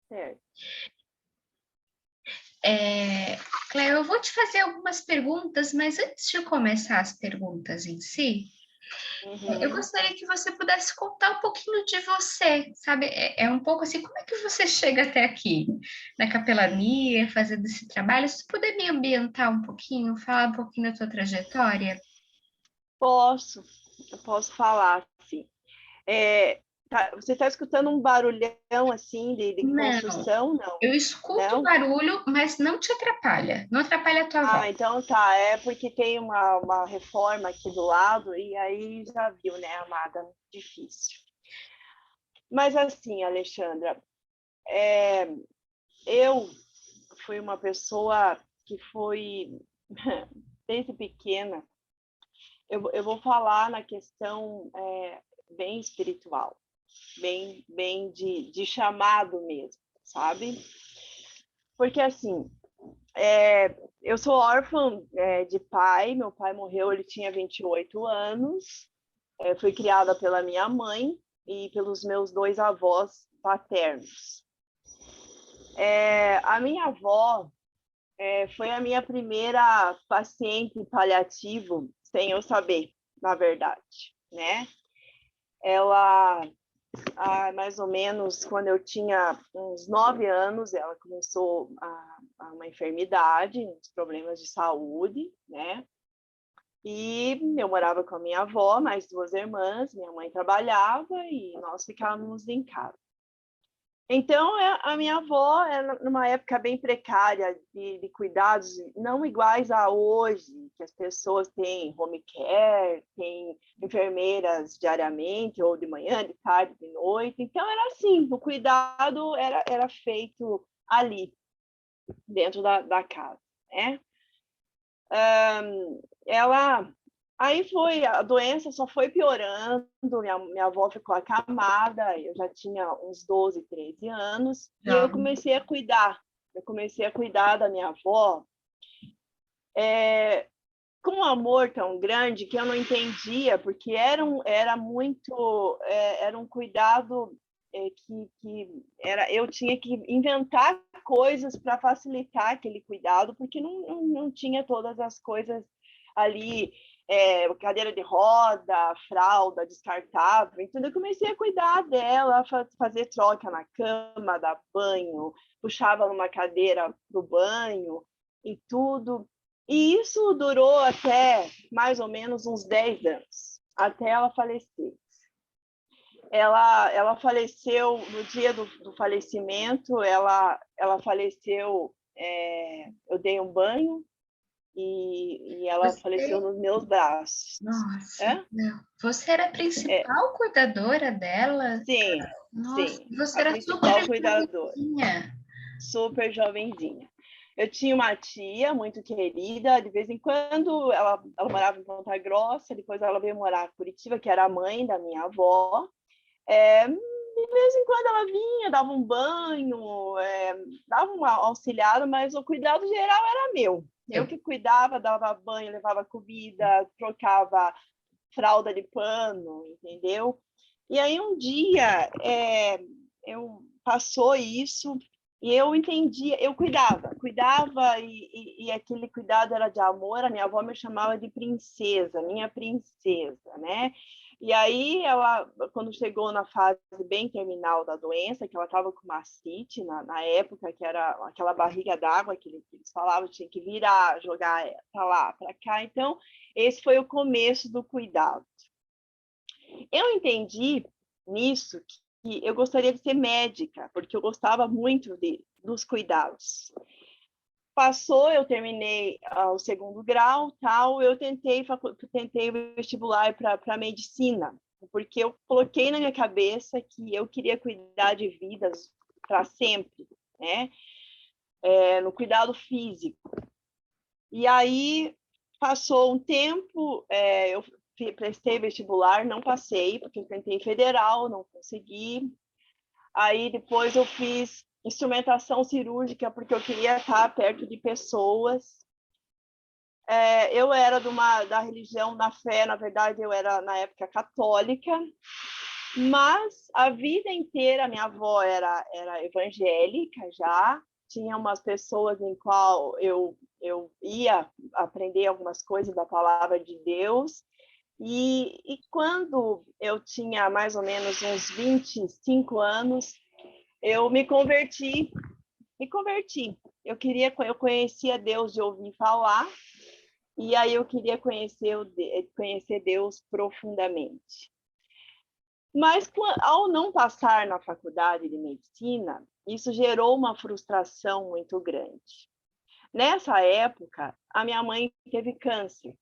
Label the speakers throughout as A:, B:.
A: Certo.
B: Cléo, eu vou te fazer algumas perguntas, mas antes de começar as perguntas em si, eu
A: Uhum.
B: gostaria que você pudesse contar um pouquinho de você, sabe? É um pouco assim, como é que você chega até aqui, na capelania, fazendo esse trabalho? Se tu puder me ambientar um pouquinho, falar um pouquinho da tua trajetória?
A: Eu posso falar, sim. Você está escutando um barulhão assim de
B: Não,
A: construção? Não,
B: eu escuto
A: não?
B: barulho, mas não te atrapalha, não atrapalha a tua voz.
A: Ah, então tá. É porque tem uma reforma aqui do lado e aí já viu, né, amada? Difícil. Mas assim, Alexandra, eu fui uma pessoa que foi, desde pequena, eu vou falar na questão bem espiritual, bem de chamado mesmo, sabe? Porque assim, eu sou órfã de pai, meu pai morreu, ele tinha 28 anos, fui criada pela minha mãe e pelos meus dois avós paternos. A minha avó foi a minha primeira paciente paliativo, sem eu saber, na verdade, né? Ela, mais ou menos, quando eu tinha uns 9 anos, ela começou uma enfermidade, uns problemas de saúde, né? E eu morava com a minha avó, mais duas irmãs, minha mãe trabalhava e nós ficávamos em casa. Então, a minha avó era numa época bem precária de cuidados, não iguais a hoje, que as pessoas têm home care, têm enfermeiras diariamente, ou de manhã, de tarde, de noite. Então, era assim, o cuidado era feito ali, dentro da casa, né? Ela Aí foi, a doença só foi piorando, minha avó ficou acamada, eu já tinha uns 12, 13 anos, e eu
B: Jovem.
A: comecei a cuidar. Eu comecei a cuidar da minha avó com um amor tão grande que eu não entendia, porque era um cuidado eu tinha que inventar coisas para facilitar aquele cuidado, porque não tinha todas as coisas ali, cadeira de roda, fralda descartável, então eu comecei a cuidar dela, fazer troca na cama, dar banho, puxava numa cadeira para o banho e tudo. E isso durou até mais ou menos uns 10 anos, até ela falecer. Ela faleceu no dia do falecimento, ela faleceu, eu dei um banho e ela faleceu
B: Você,
A: nos meus braços.
B: nossa,
A: É?
B: não. Você era a principal cuidadora dela?
A: Sim,
B: Nossa,
A: sim,
B: você
A: a
B: era super
A: principal cuidadora,
B: jovenzinha.
A: super jovenzinha. Eu tinha uma tia muito querida, de vez em quando ela morava em Ponta Grossa, depois ela veio morar em Curitiba, que era a mãe da minha avó. De vez em quando ela vinha, dava um banho, dava uma auxiliada, mas o cuidado geral era meu. Eu que cuidava, dava banho, levava comida, trocava fralda de pano, entendeu? E aí um dia eu passou isso e eu entendia, eu cuidava e aquele cuidado era de amor. A minha avó me chamava de princesa, minha princesa, né? E aí ela, quando chegou na fase bem terminal da doença, que ela estava com mastite na época, que era aquela barriga d'água que eles falavam, tinha que virar, jogar para lá, para cá. Então, esse foi o começo do cuidado. Eu entendi nisso que eu gostaria de ser médica, porque eu gostava muito dos cuidados. Passou, eu terminei o segundo grau, tal, eu tentei vestibular para medicina, porque eu coloquei na minha cabeça que eu queria cuidar de vidas para sempre, né? No cuidado físico. E aí passou um tempo, eu prestei vestibular, não passei, porque eu tentei federal, não consegui. Aí depois eu fiz instrumentação cirúrgica, porque eu queria estar perto de pessoas. Eu era da religião, da fé, na verdade, eu era, na época, católica. Mas a vida inteira, minha avó era evangélica já, tinha umas pessoas em qual eu ia aprender algumas coisas da palavra de Deus. E quando eu tinha mais ou menos uns 25 anos, eu me converti. Eu conhecia Deus de ouvir falar, e aí eu queria conhecer Deus profundamente. Mas ao não passar na faculdade de medicina, isso gerou uma frustração muito grande. Nessa época, a minha mãe teve câncer.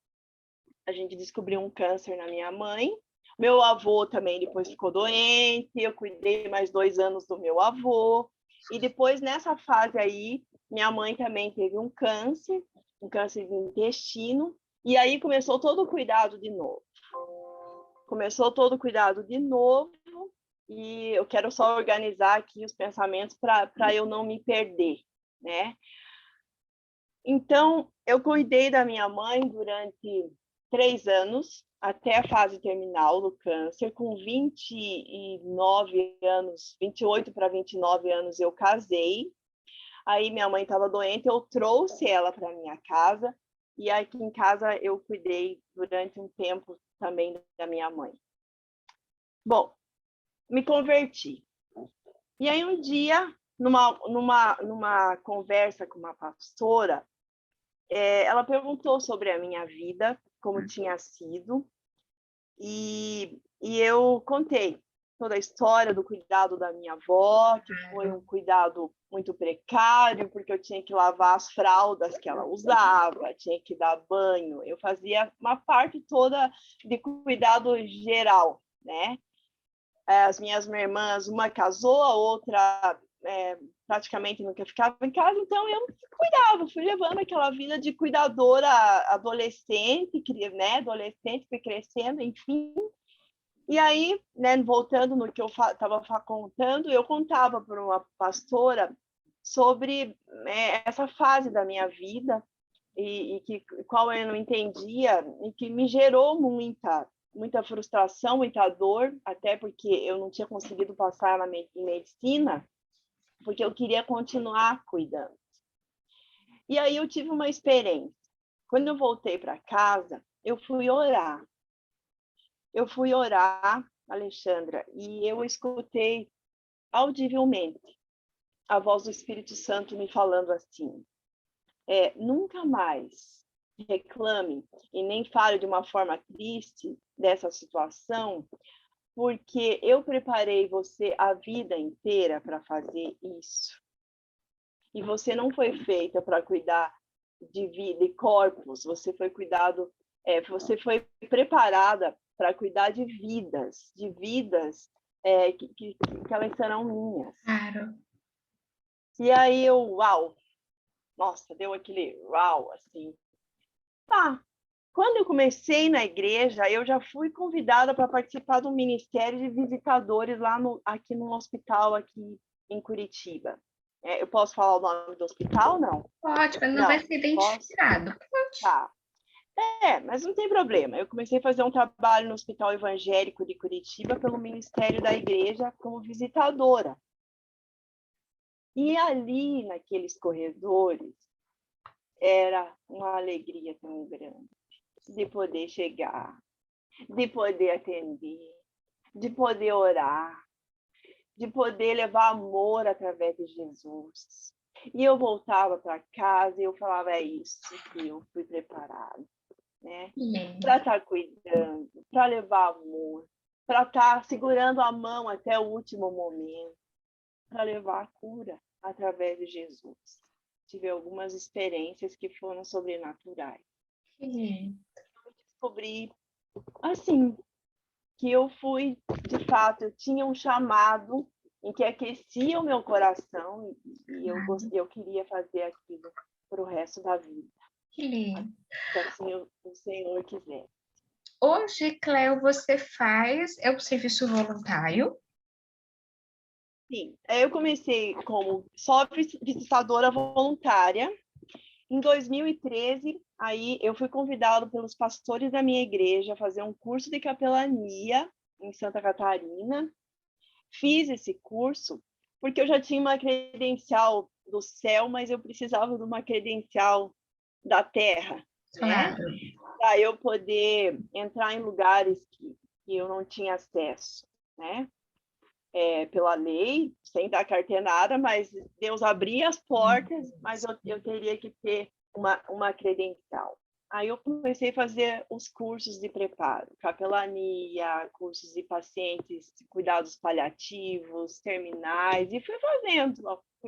A: A gente descobriu um câncer na minha mãe. Meu avô também depois ficou doente. Eu cuidei mais 2 anos do meu avô. E depois, nessa fase aí, minha mãe também teve um câncer de intestino. E aí começou todo o cuidado de novo. E eu quero só organizar aqui os pensamentos para eu não me perder, né? Então, eu cuidei da minha mãe durante 3 anos, até a fase terminal do câncer. Com 29 anos, 28 para 29 anos, eu casei. Aí minha mãe estava doente, eu trouxe ela para minha casa. E aqui em casa eu cuidei durante um tempo também da minha mãe. Bom, me converti. E aí um dia, numa conversa com uma pastora, ela perguntou sobre a minha vida, como tinha sido, e eu contei toda a história do cuidado da minha avó, que foi um cuidado muito precário, porque eu tinha que lavar as fraldas que ela usava, tinha que dar banho, eu fazia uma parte toda de cuidado geral, né? As minhas irmãs, uma casou, a outra praticamente nunca ficava em casa, então eu cuidava, fui levando aquela vida de cuidadora adolescente, né? Adolescente, fui crescendo, enfim. E aí, né, voltando no que eu estava contando, eu contava para uma pastora sobre essa fase da minha vida e qual eu não entendia e que me gerou muita frustração, muita dor, até porque eu não tinha conseguido passar em medicina, porque eu queria continuar cuidando. E aí eu tive uma experiência. Quando eu voltei para casa, eu fui orar. Alexandra, e eu escutei audivelmente a voz do Espírito Santo me falando assim: nunca mais reclame e nem fale de uma forma triste dessa situação, porque eu preparei você a vida inteira para fazer isso. E você não foi feita para cuidar de vida e corpos, você foi preparada para cuidar de vidas que elas serão minhas.
B: Claro.
A: E aí uau, nossa, deu aquele uau, assim. Tá. Quando eu comecei na igreja, eu já fui convidada para participar do Ministério de Visitadores aqui no hospital, aqui em Curitiba. Eu posso falar o nome do hospital, não?
B: Pode, mas não vai ser identificado. Pode.
A: Tá. Mas não tem problema. Eu comecei a fazer um trabalho no Hospital Evangélico de Curitiba pelo Ministério da Igreja como visitadora. E ali, naqueles corredores, era uma alegria tão grande de poder chegar, de poder atender, de poder orar, de poder levar amor através de Jesus. E eu voltava para casa e eu falava, é isso que eu fui preparada, né? Para estar cuidando, para levar amor, para estar segurando a mão até o último momento, para levar a cura através de Jesus. Tive algumas experiências que foram sobrenaturais. Eu descobri, assim, que eu fui, de fato, eu tinha um chamado em que aquecia o meu coração e eu queria fazer aquilo para o resto da vida.
B: Que lindo.
A: Se assim o Senhor quiser.
B: Hoje, Cléo, você faz o serviço voluntário?
A: Sim, eu comecei como só visitadora voluntária. Em 2013, aí eu fui convidada pelos pastores da minha igreja a fazer um curso de capelania, em Santa Catarina. Fiz esse curso porque eu já tinha uma credencial do céu, mas eu precisava de uma credencial da terra, né?
B: Claro.
A: Para eu poder entrar em lugares que eu não tinha acesso, né? Pela lei, sem dar carteirada, mas Deus abria as portas, mas eu teria que ter uma credencial. Aí eu comecei a fazer os cursos de preparo, capelania, cursos de pacientes, cuidados paliativos, terminais, e fui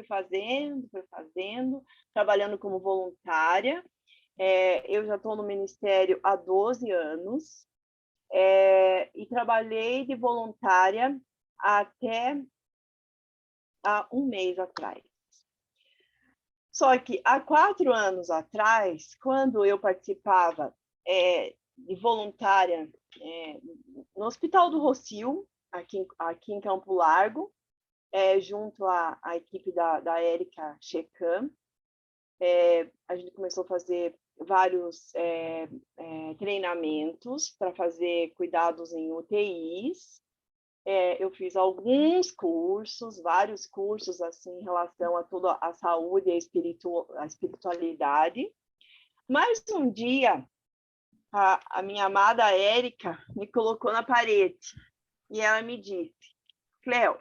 A: fazendo, trabalhando como voluntária. Eu já estou no Ministério há 12 anos, e trabalhei de voluntária até há um mês atrás. Só que há 4 anos atrás, quando eu participava de voluntária no Hospital do Rossio, aqui em Campo Largo, junto à equipe da Érica Checan, a gente começou a fazer vários treinamentos para fazer cuidados em UTIs. Eu fiz alguns cursos, vários cursos assim em relação a toda a saúde e a espiritualidade. Mas um dia, a minha amada Érica me colocou na parede e ela me disse: Cleo,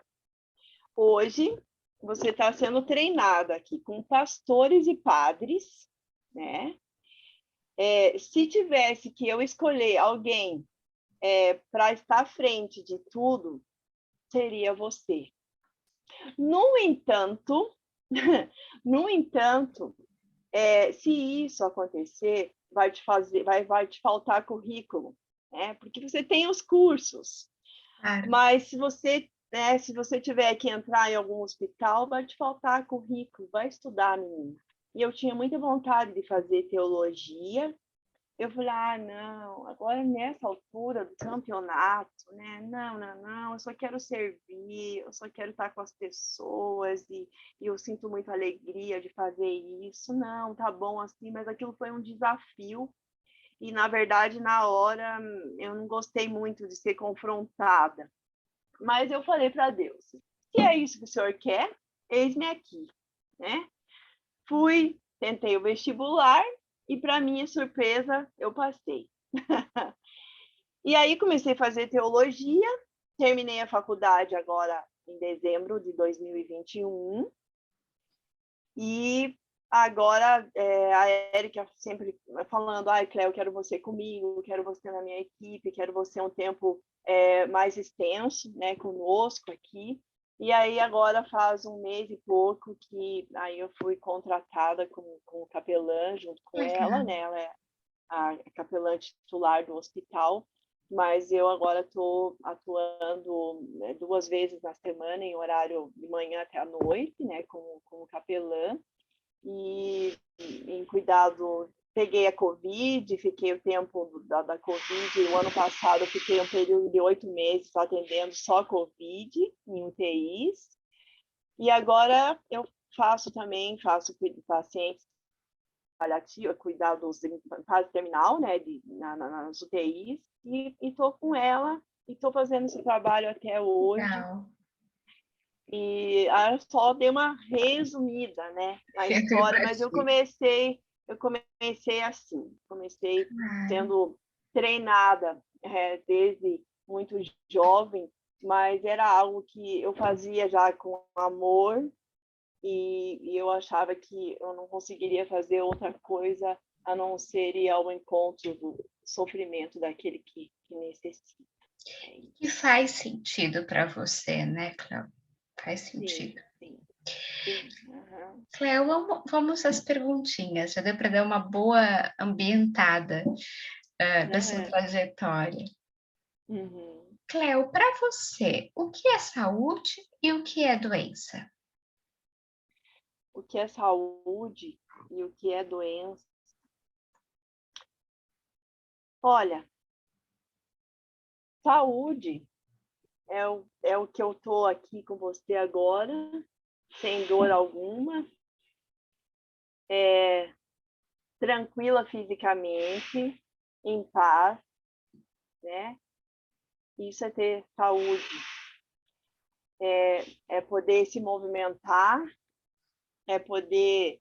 A: hoje você está sendo treinada aqui com pastores e padres, né? Se tivesse que eu escolher alguém para estar à frente de tudo, seria você. No entanto, no entanto, se isso acontecer, vai te faltar currículo, né? Porque você tem os cursos.
B: Claro.
A: Mas se você tiver que entrar em algum hospital, vai te faltar currículo, vai estudar, menina. E eu tinha muita vontade de fazer teologia. Eu falei, não, agora nessa altura do campeonato, né? Não, eu só quero servir, eu só quero estar com as pessoas e eu sinto muita alegria de fazer isso. Não, tá bom assim, mas aquilo foi um desafio e, na verdade, na hora, eu não gostei muito de ser confrontada. Mas eu falei para Deus, se é isso que o Senhor quer, eis-me aqui, né? Tentei o vestibular e, para minha surpresa, eu passei. E aí comecei a fazer teologia, terminei a faculdade agora em dezembro de 2021. E agora a Érica sempre falando, Cléo, quero você comigo, quero você na minha equipe, quero você um tempo mais extenso, né, conosco aqui. E aí agora faz um mês e pouco que aí eu fui contratada como capelã junto com ela, né? Ela é a capelã titular do hospital, mas eu agora estou atuando 2 vezes na semana em horário de manhã até à noite, né, como capelã, e em cuidado. Peguei a Covid, fiquei o tempo da Covid. O ano passado eu fiquei um período de 8 meses atendendo só Covid em UTIs. E agora eu faço pacientes paliativos, cuidados em fase terminal, né, nas UTIs, e estou com ela e estou fazendo esse trabalho até hoje.
B: Legal.
A: E só dei uma resumida, né, na
B: Eu
A: história, mas eu
B: imagino.
A: comecei assim, comecei
B: Claro.
A: sendo treinada desde muito jovem, mas era algo que eu fazia já com amor e eu achava que eu não conseguiria fazer outra coisa a não ser ir ao encontro do sofrimento daquele que necessita.
B: Que faz sentido para você, né, Cléo? Faz
A: Sim,
B: sentido.
A: sim, sim. Uhum.
B: Cléo, vamos às perguntinhas. Já deu para dar uma boa ambientada da sua
A: Uhum.
B: trajetória.
A: Uhum.
B: Cléo, para você, o que é saúde e o que é doença?
A: O que é saúde e o que é doença? Olha, saúde é o que eu estou aqui com você agora, sem dor alguma, tranquila fisicamente, em paz, né? Isso é ter saúde, é poder se movimentar, é poder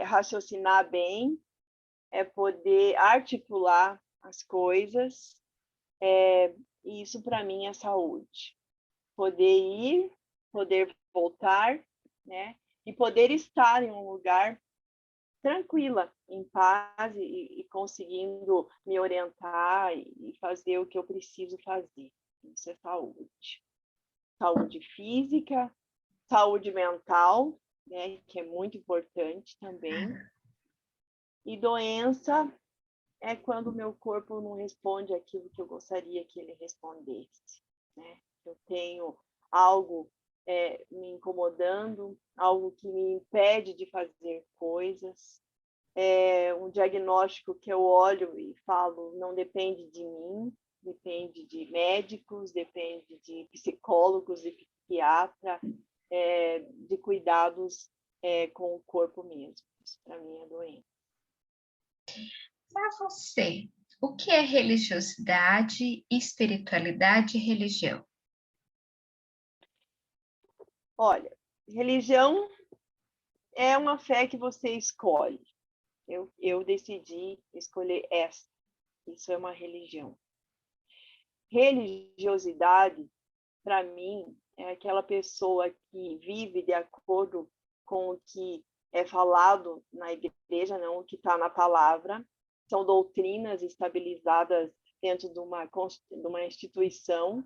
A: raciocinar bem, é poder articular as coisas. E isso, para mim, é saúde. Poder ir, poder voltar, né? E poder estar em um lugar tranquila, em paz e conseguindo me orientar e fazer o que eu preciso fazer. Isso é saúde. Saúde física, saúde mental, né, que é muito importante também. E doença é quando o meu corpo não responde aquilo que eu gostaria que ele respondesse, né? Eu tenho algo me incomodando, algo que me impede de fazer coisas, um diagnóstico que eu olho e falo, não depende de mim, depende de médicos, depende de psicólogos, de psiquiatra, de cuidados com o corpo mesmo. Isso para mim é doença.
B: Para você, o que é religiosidade, espiritualidade e religião?
A: Olha, religião é uma fé que você escolhe. Eu decidi escolher essa. Isso é uma religião. Religiosidade, para mim, é aquela pessoa que vive de acordo com o que é falado na igreja, não o que está na palavra. São doutrinas estabilizadas dentro de uma instituição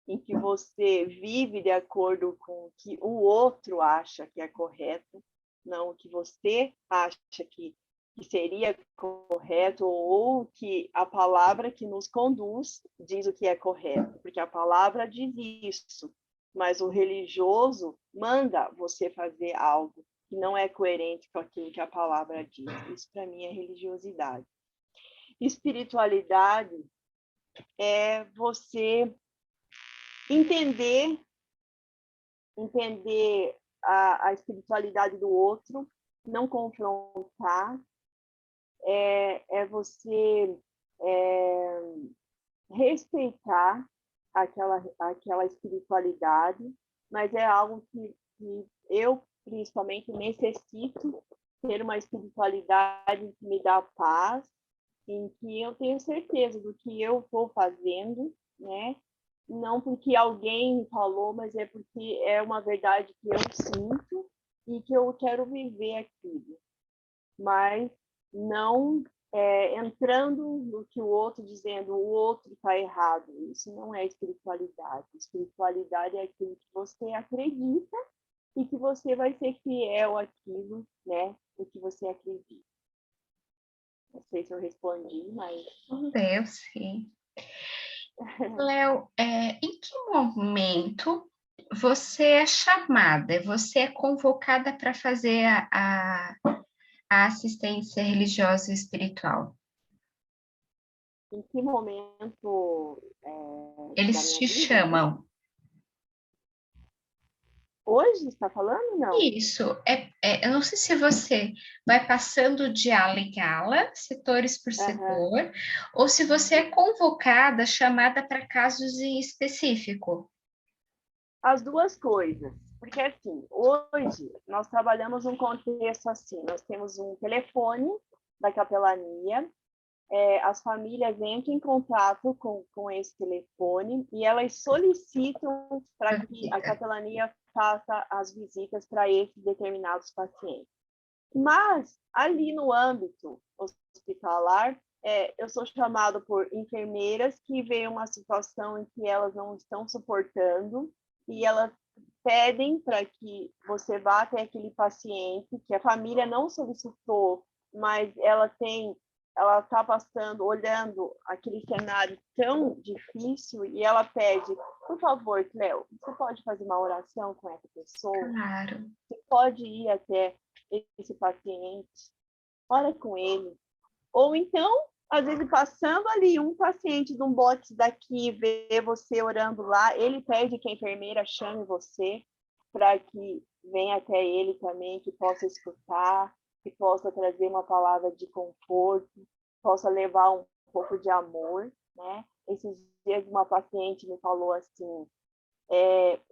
A: em que você vive de acordo com o que o outro acha que é correto, não o que você acha que seria correto, ou que a palavra que nos conduz diz o que é correto, porque a palavra diz isso, mas o religioso manda você fazer algo que não é coerente com aquilo que a palavra diz. Isso, para mim, é religiosidade. Espiritualidade é você entender a espiritualidade do outro, não confrontar, você respeitar aquela espiritualidade, mas é algo que eu, principalmente, necessito ter uma espiritualidade que me dá paz, em que eu tenho certeza do que eu estou fazendo, né? Não porque alguém me falou, mas é porque é uma verdade que eu sinto e que eu quero viver aquilo. Mas não entrando no que o outro dizendo, o outro está errado. Isso não é espiritualidade. Espiritualidade é aquilo que você acredita e que você vai ser fiel àquilo, né? O que você acredita. Não sei se eu respondi, mas...
B: Eu sim. Léo, em que momento você é chamada, você é convocada para fazer a assistência religiosa e espiritual?
A: Em que momento da
B: Eles
A: minha
B: te
A: vida?
B: chamam.
A: Hoje, está falando? Não.
B: Isso, eu não sei se você vai passando de ala em ala, setores por
A: Uhum.
B: setor, ou se você é convocada, chamada para casos em específico.
A: As duas coisas. Porque, assim, hoje nós trabalhamos num contexto assim, nós temos um telefone da capelania, as famílias entram em contato com esse telefone e elas solicitam para que a capelania faça as visitas para esses determinados pacientes. Mas, ali no âmbito hospitalar, eu sou chamada por enfermeiras que veem uma situação em que elas não estão suportando e elas pedem para que você vá até aquele paciente que a família não solicitou, mas ela está passando, olhando aquele cenário tão difícil e ela pede, por favor, Cleo, você pode fazer uma oração com essa pessoa?
B: Claro.
A: Você pode ir até esse paciente, ora com ele. Ou então, às vezes, passando ali um paciente de um box daqui, vê você orando lá, ele pede que a enfermeira chame você para que venha até ele também, que possa escutar, que possa trazer uma palavra de conforto, possa levar um pouco de amor, né? Esses dias uma paciente me falou assim,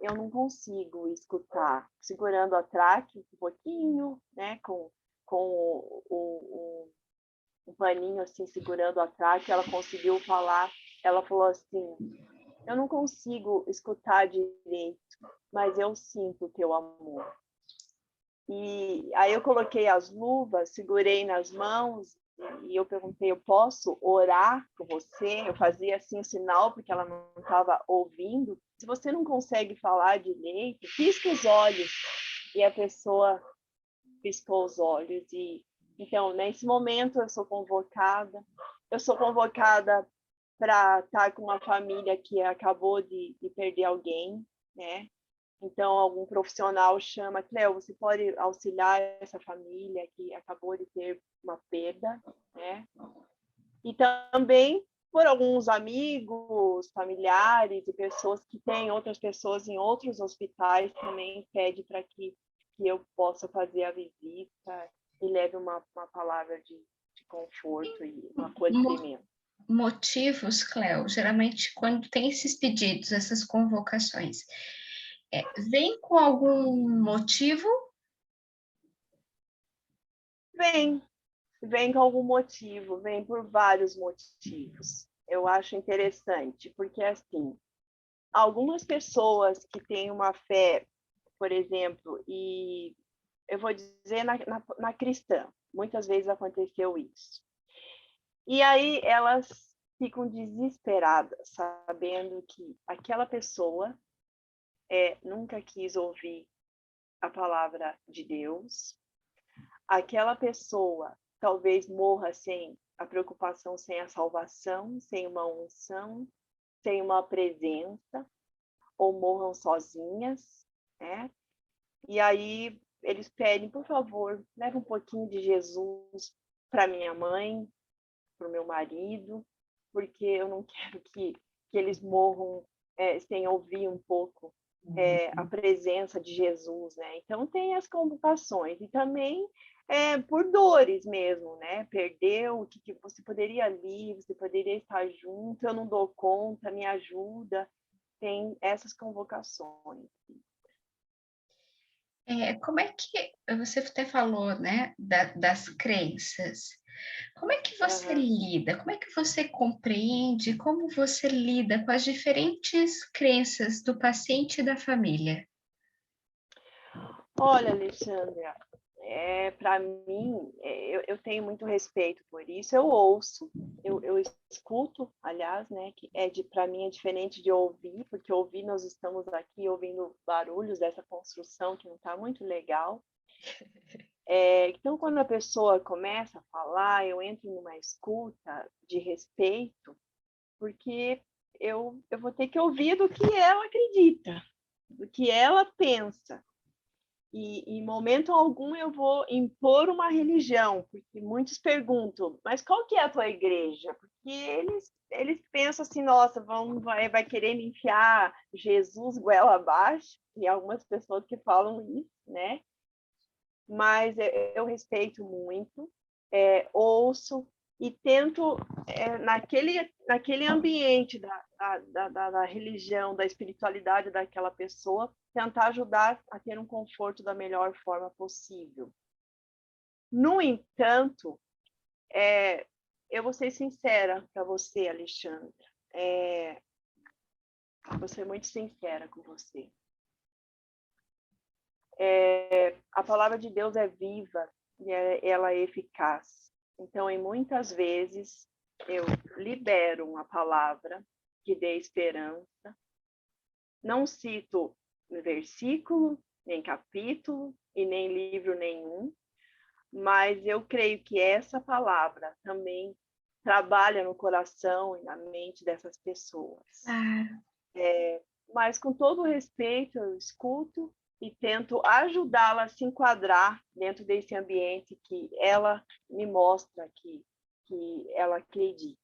A: eu não consigo escutar, segurando a traque um pouquinho, né, com um paninho assim, segurando a traque, ela conseguiu falar, ela falou assim, eu não consigo escutar direito, mas eu sinto o teu amor. E aí eu coloquei as luvas, segurei nas mãos e eu perguntei, eu posso orar por você? Eu fazia assim o sinal porque ela não estava ouvindo. Se você não consegue falar direito, pisca os olhos. E a pessoa piscou os olhos. E então, nesse momento eu sou convocada. Eu sou convocada para estar com uma família que acabou de perder alguém, né? Então, algum profissional chama, Cleo, você pode auxiliar essa família que acabou de ter uma perda, né? E também por alguns amigos, familiares e pessoas que têm outras pessoas em outros hospitais também pede para que eu possa fazer a visita e leve uma palavra de conforto e um acolhimento.
B: Motivos, Cleo, geralmente quando tem esses pedidos, essas convocações, vem com algum motivo?
A: Vem com algum motivo, vem por vários motivos. Eu acho interessante, porque assim, algumas pessoas que têm uma fé, por exemplo, e eu vou dizer na cristã, muitas vezes aconteceu isso. E aí elas ficam desesperadas, sabendo que aquela pessoa nunca quis ouvir a palavra de Deus, aquela pessoa talvez morra sem a preocupação, sem a salvação, sem uma unção, sem uma presença, ou morram sozinhas, né? E aí eles pedem, por favor, leve um pouquinho de Jesus para minha mãe, para o meu marido, porque eu não quero que eles morram sem ouvir um pouco a presença de Jesus, né? Então tem as convocações e também por dores mesmo, né? Perdeu, o que você poderia ali, você poderia estar junto, eu não dou conta, me ajuda. Tem essas convocações.
B: Como é que você até falou, né, das crenças? Como é que você lida? Como é que você compreende? Como você lida com as diferentes crenças do paciente e da família?
A: Olha, Alexandra, para mim, eu tenho muito respeito por isso. Eu ouço, eu escuto, aliás, né? Que para mim é diferente de ouvir, porque ouvir nós estamos aqui ouvindo barulhos dessa construção que não está muito legal. Então, quando a pessoa começa a falar, eu entro numa escuta de respeito, porque eu vou ter que ouvir do que ela acredita, do que ela pensa. E em momento algum eu vou impor uma religião, porque muitos perguntam, mas qual que é a tua igreja? Porque eles pensam assim, nossa, vai querer me enfiar Jesus goela abaixo, e algumas pessoas que falam isso, né? Mas eu respeito muito, ouço e tento, naquele ambiente da religião, da espiritualidade daquela pessoa, tentar ajudar a ter um conforto da melhor forma possível. No entanto, eu vou ser sincera para você, Alexandra. Vou ser muito sincera com você. A palavra de Deus é viva e ela é eficaz. Então, em muitas vezes, eu libero uma palavra que dê esperança. Não cito versículo, nem capítulo e nem livro nenhum, mas eu creio que essa palavra também trabalha no coração e na mente dessas pessoas. Mas com todo respeito, eu escuto e tento ajudá-la a se enquadrar dentro desse ambiente que ela me mostra que ela acredita,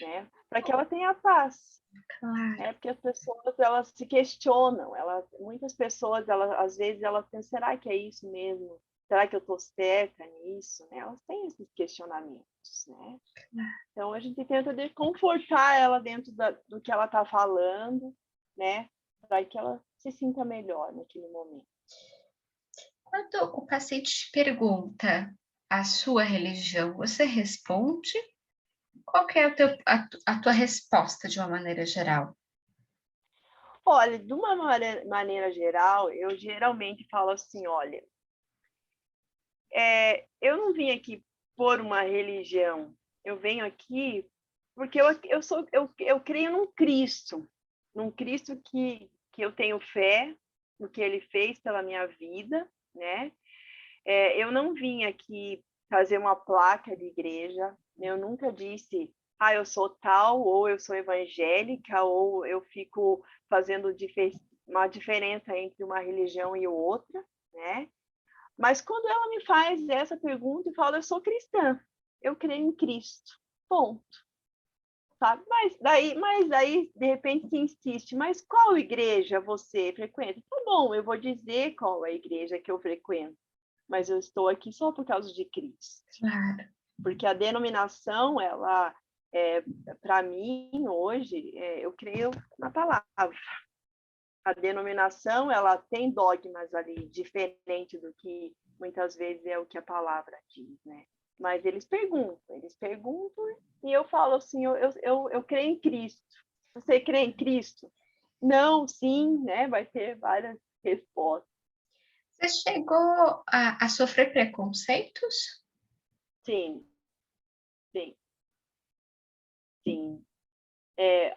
A: né? Para que ela tenha paz.
B: Claro.
A: Porque as pessoas elas se questionam, muitas pessoas às vezes elas pensam, será que é isso mesmo Será que eu estou certa nisso? Né? Elas têm esses questionamentos, né? Então, a gente tenta confortar ela dentro do que ela está falando, né? Para que ela se sinta melhor naquele momento.
B: Quando o paciente te pergunta a sua religião, você responde? Qual que é a tua resposta de uma maneira geral?
A: Olha, de uma maneira geral, eu geralmente falo assim, olha, eu não vim aqui por uma religião, eu venho aqui porque eu creio num Cristo que eu tenho fé no que ele fez pela minha vida, né? Eu não vim aqui fazer uma placa de igreja, eu nunca disse, eu sou tal, ou eu sou evangélica, ou eu fico fazendo uma diferença entre uma religião e outra, né? Mas quando ela me faz essa pergunta e fala, eu sou cristã, eu creio em Cristo, ponto. Sabe? Mas daí, de repente, se insiste, mas qual igreja você frequenta? Tá bom, eu vou dizer qual é a igreja que eu frequento, mas eu estou aqui só por causa de Cristo.
B: Claro.
A: Porque a denominação, ela, para mim, hoje, eu creio na palavra. A denominação, ela tem dogmas ali, diferente do que muitas vezes é o que a palavra diz, né? Mas eles perguntam, e eu falo assim, eu creio em Cristo. Você crê em Cristo? Não, sim, né? Vai ter várias respostas.
B: Você chegou a sofrer preconceitos?
A: Sim, sim, sim.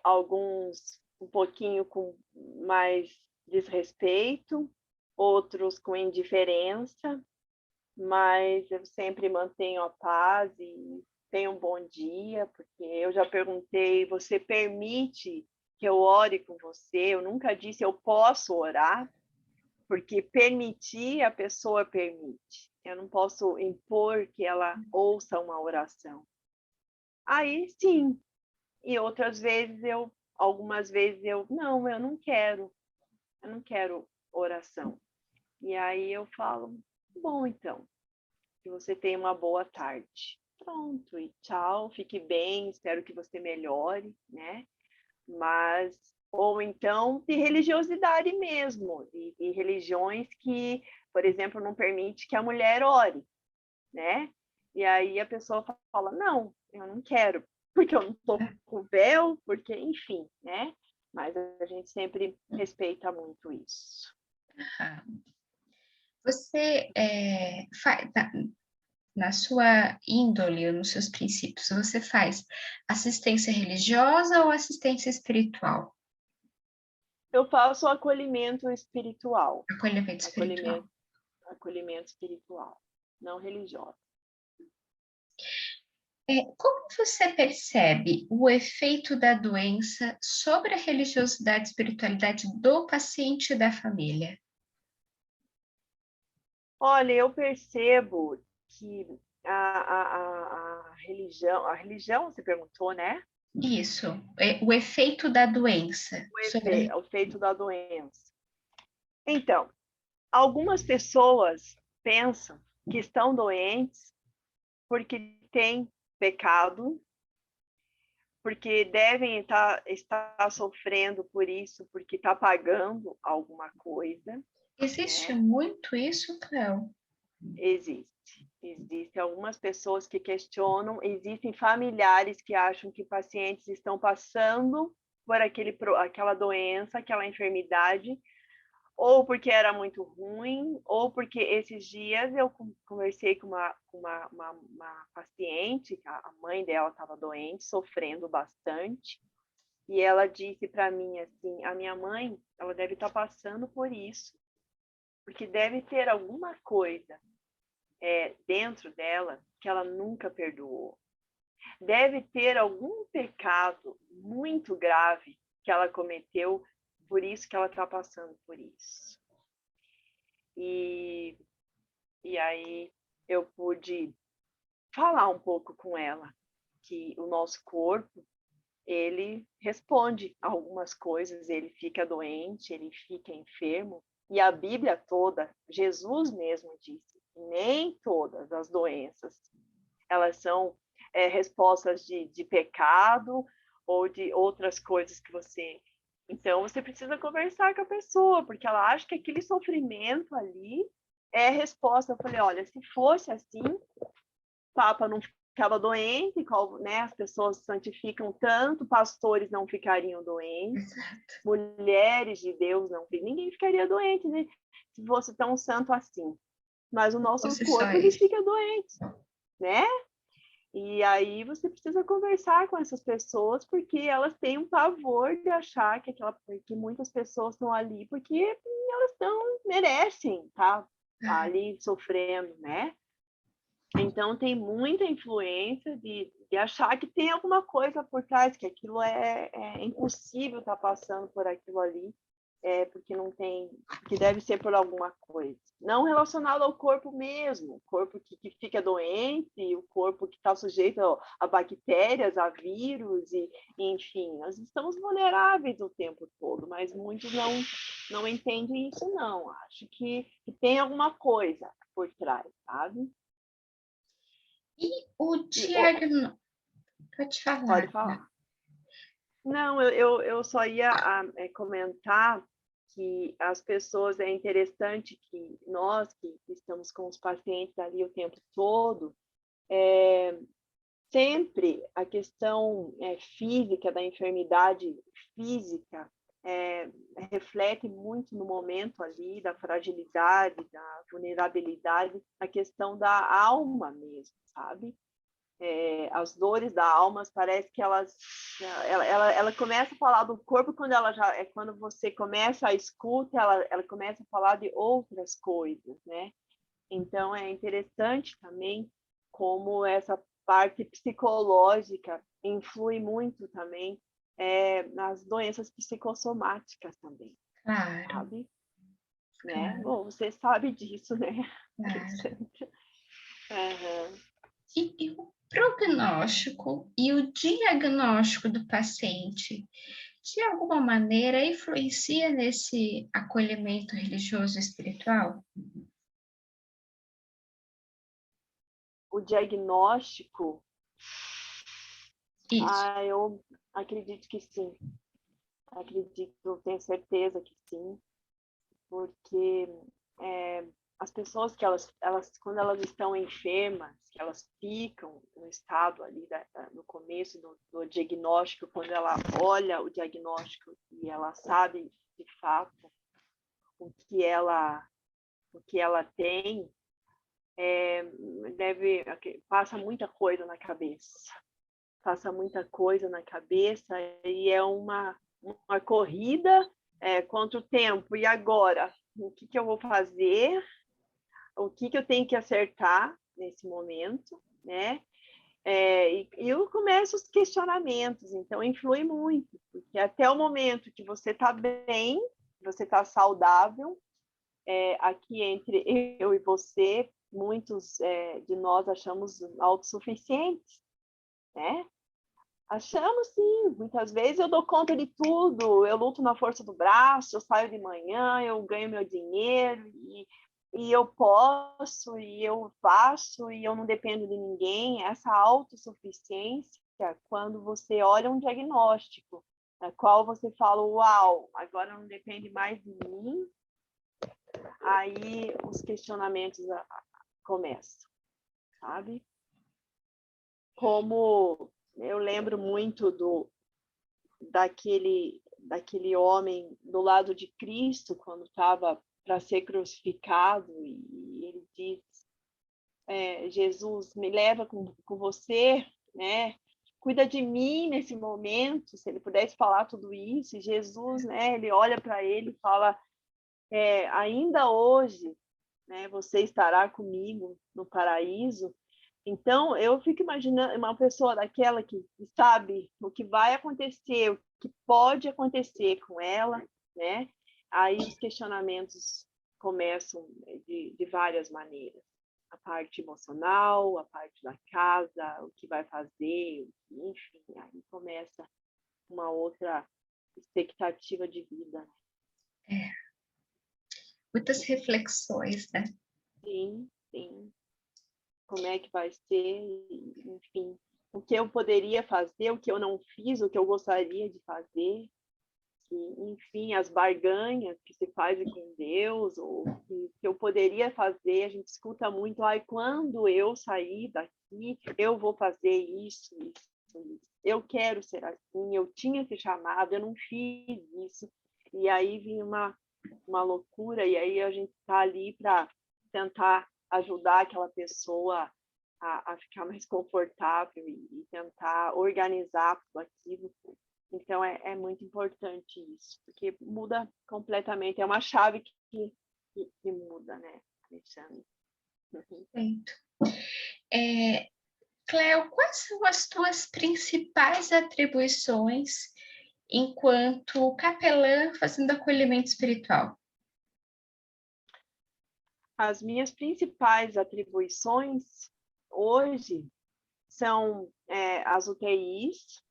A: Alguns um pouquinho com mais desrespeito, outros com indiferença, mas eu sempre mantenho a paz e tenho um bom dia, porque eu já perguntei, você permite que eu ore com você? Eu nunca disse eu posso orar, porque permitir, a pessoa permite. Eu não posso impor que ela ouça uma oração. Aí sim, e algumas vezes eu não quero oração. E aí eu falo, bom, então, que você tenha uma boa tarde. Pronto, e tchau, fique bem, espero que você melhore, né? Mas, ou então, de religiosidade mesmo, de religiões que, por exemplo, não permite que a mulher ore, né? E aí a pessoa fala, não, eu não quero, porque eu não estou com véu, porque, enfim, né? Mas a gente sempre respeita muito isso.
B: Você na sua índole, nos seus princípios, você faz assistência religiosa ou assistência espiritual?
A: Eu faço acolhimento espiritual.
B: Acolhimento espiritual.
A: Acolhimento espiritual, não religioso.
B: Como você percebe o efeito da doença sobre a religiosidade e espiritualidade do paciente e da família?
A: Olha, eu percebo que a religião, você perguntou, né?
B: Isso, o efeito da doença sobre.
A: O efeito da doença. Então, algumas pessoas pensam que estão doentes porque têm pecado, porque devem estar sofrendo por isso, porque está pagando alguma coisa.
B: Existe
A: Né?
B: muito isso, Cléo?
A: Existem algumas pessoas que questionam, existem familiares que acham que pacientes estão passando por aquela doença, aquela enfermidade, ou porque era muito ruim, ou porque esses dias eu conversei com uma paciente, a mãe dela estava doente, sofrendo bastante, e ela disse para mim assim, a minha mãe, ela deve estar passando por isso, porque deve ter alguma coisa dentro dela que ela nunca perdoou. Deve ter algum pecado muito grave que ela cometeu, por isso que ela está passando por isso. E aí eu pude falar um pouco com ela que o nosso corpo, ele responde a algumas coisas, ele fica doente, ele fica enfermo E a Bíblia toda, Jesus mesmo disse, que nem todas as doenças, elas são respostas de pecado ou de outras coisas que você... Então, você precisa conversar com a pessoa, porque ela acha que aquele sofrimento ali é resposta. Eu falei, olha, se fosse assim, o Papa não ficava doente, né? As pessoas santificam tanto, pastores não ficariam doentes,
B: Exato.
A: mulheres de Deus não, ninguém ficaria doente, né? Se fosse tão santo assim. Mas o nosso
B: Fosse só
A: corpo, ele
B: isso.
A: fica doente, né? E aí você precisa conversar com essas pessoas, porque elas têm um pavor de achar que muitas pessoas estão ali porque elas merecem tá ali sofrendo, né? Então tem muita influência de achar que tem alguma coisa por trás, que aquilo é impossível estar passando por aquilo ali, porque não tem, que deve ser por alguma coisa. Não relacionado ao corpo mesmo, o corpo que fica doente, o corpo que está sujeito a bactérias, a vírus, enfim, nós estamos vulneráveis o tempo todo, mas muitos não entendem isso, não. Acho que tem alguma coisa por trás, sabe?
B: E o
A: E,
B: diagnóstico, pode
A: pode
B: falar, né?
A: falar. Não, eu só ia comentar que as pessoas, é interessante que nós que estamos com os pacientes ali o tempo todo, sempre a questão física, da enfermidade física, reflete muito no momento ali, da fragilidade, da vulnerabilidade, a questão da alma mesmo, sabe? As dores da alma, parece que ela começa a falar do corpo quando você começa a escuta, ela começa a falar de outras coisas, né? Então é interessante também como essa parte psicológica influi muito também nas doenças psicossomáticas também,
B: Claro,
A: sabe? Né?
B: claro,
A: Bom, você sabe disso, né?
B: claro.
A: Uhum.
B: E o prognóstico e o diagnóstico do paciente, de alguma maneira, influencia nesse acolhimento religioso e espiritual?
A: O diagnóstico,
B: Isso,
A: eu acredito que sim. Acredito, tenho certeza que sim, porque as pessoas que quando elas estão enfermas, que elas ficam no estado ali no começo do diagnóstico, quando ela olha o diagnóstico e ela sabe de fato o que ela o que ela tem, passa muita coisa na cabeça, passa muita coisa na cabeça e é uma corrida contra o tempo. E agora? O que eu vou fazer? O que eu tenho que acertar nesse momento, né? E eu começo os questionamentos, então influi muito, porque até o momento que você está bem, você está saudável, aqui entre eu e você, muitos de nós achamos autossuficientes, né? Achamos sim, muitas vezes eu dou conta de tudo, eu luto na força do braço, eu saio de manhã, eu ganho meu dinheiro e eu posso, e eu faço, e eu não dependo de ninguém. Essa autossuficiência, quando você olha um diagnóstico, na qual você fala, uau, agora não depende mais de mim, aí os questionamentos começam, sabe? Como eu lembro muito daquele homem do lado de Cristo quando estava para ser crucificado e ele diz, Jesus, me leva com você, né? Cuida de mim nesse momento, se ele pudesse falar tudo isso, e Jesus, né, ele olha para ele e fala, ainda hoje, né, você estará comigo no paraíso. Então, eu fico imaginando uma pessoa daquela que sabe o que vai acontecer, o que pode acontecer com ela, né? Aí os questionamentos começam de várias maneiras. A parte emocional, a parte da casa, o que vai fazer, enfim, aí começa uma outra expectativa de vida.
B: é. Muitas reflexões, né?
A: Sim, sim. Como é que vai ser, enfim. O que eu poderia fazer, o que eu não fiz, o que eu gostaria de fazer. Enfim, as barganhas que se faz com Deus, ou que eu poderia fazer, a gente escuta muito, ai, quando eu sair daqui, eu vou fazer isso, isso. Eu quero ser assim, eu tinha que chamado, eu não fiz isso. E aí vinha uma loucura, e aí a gente está ali para tentar ajudar aquela pessoa a ficar mais confortável e tentar organizar tudo aquilo. Então, é muito importante isso, porque muda completamente, é uma chave que muda, né, Alexandre?
B: Perfeito. Cleo, quais são as tuas principais atribuições enquanto capelã fazendo acolhimento espiritual?
A: As minhas principais atribuições hoje são as UTIs,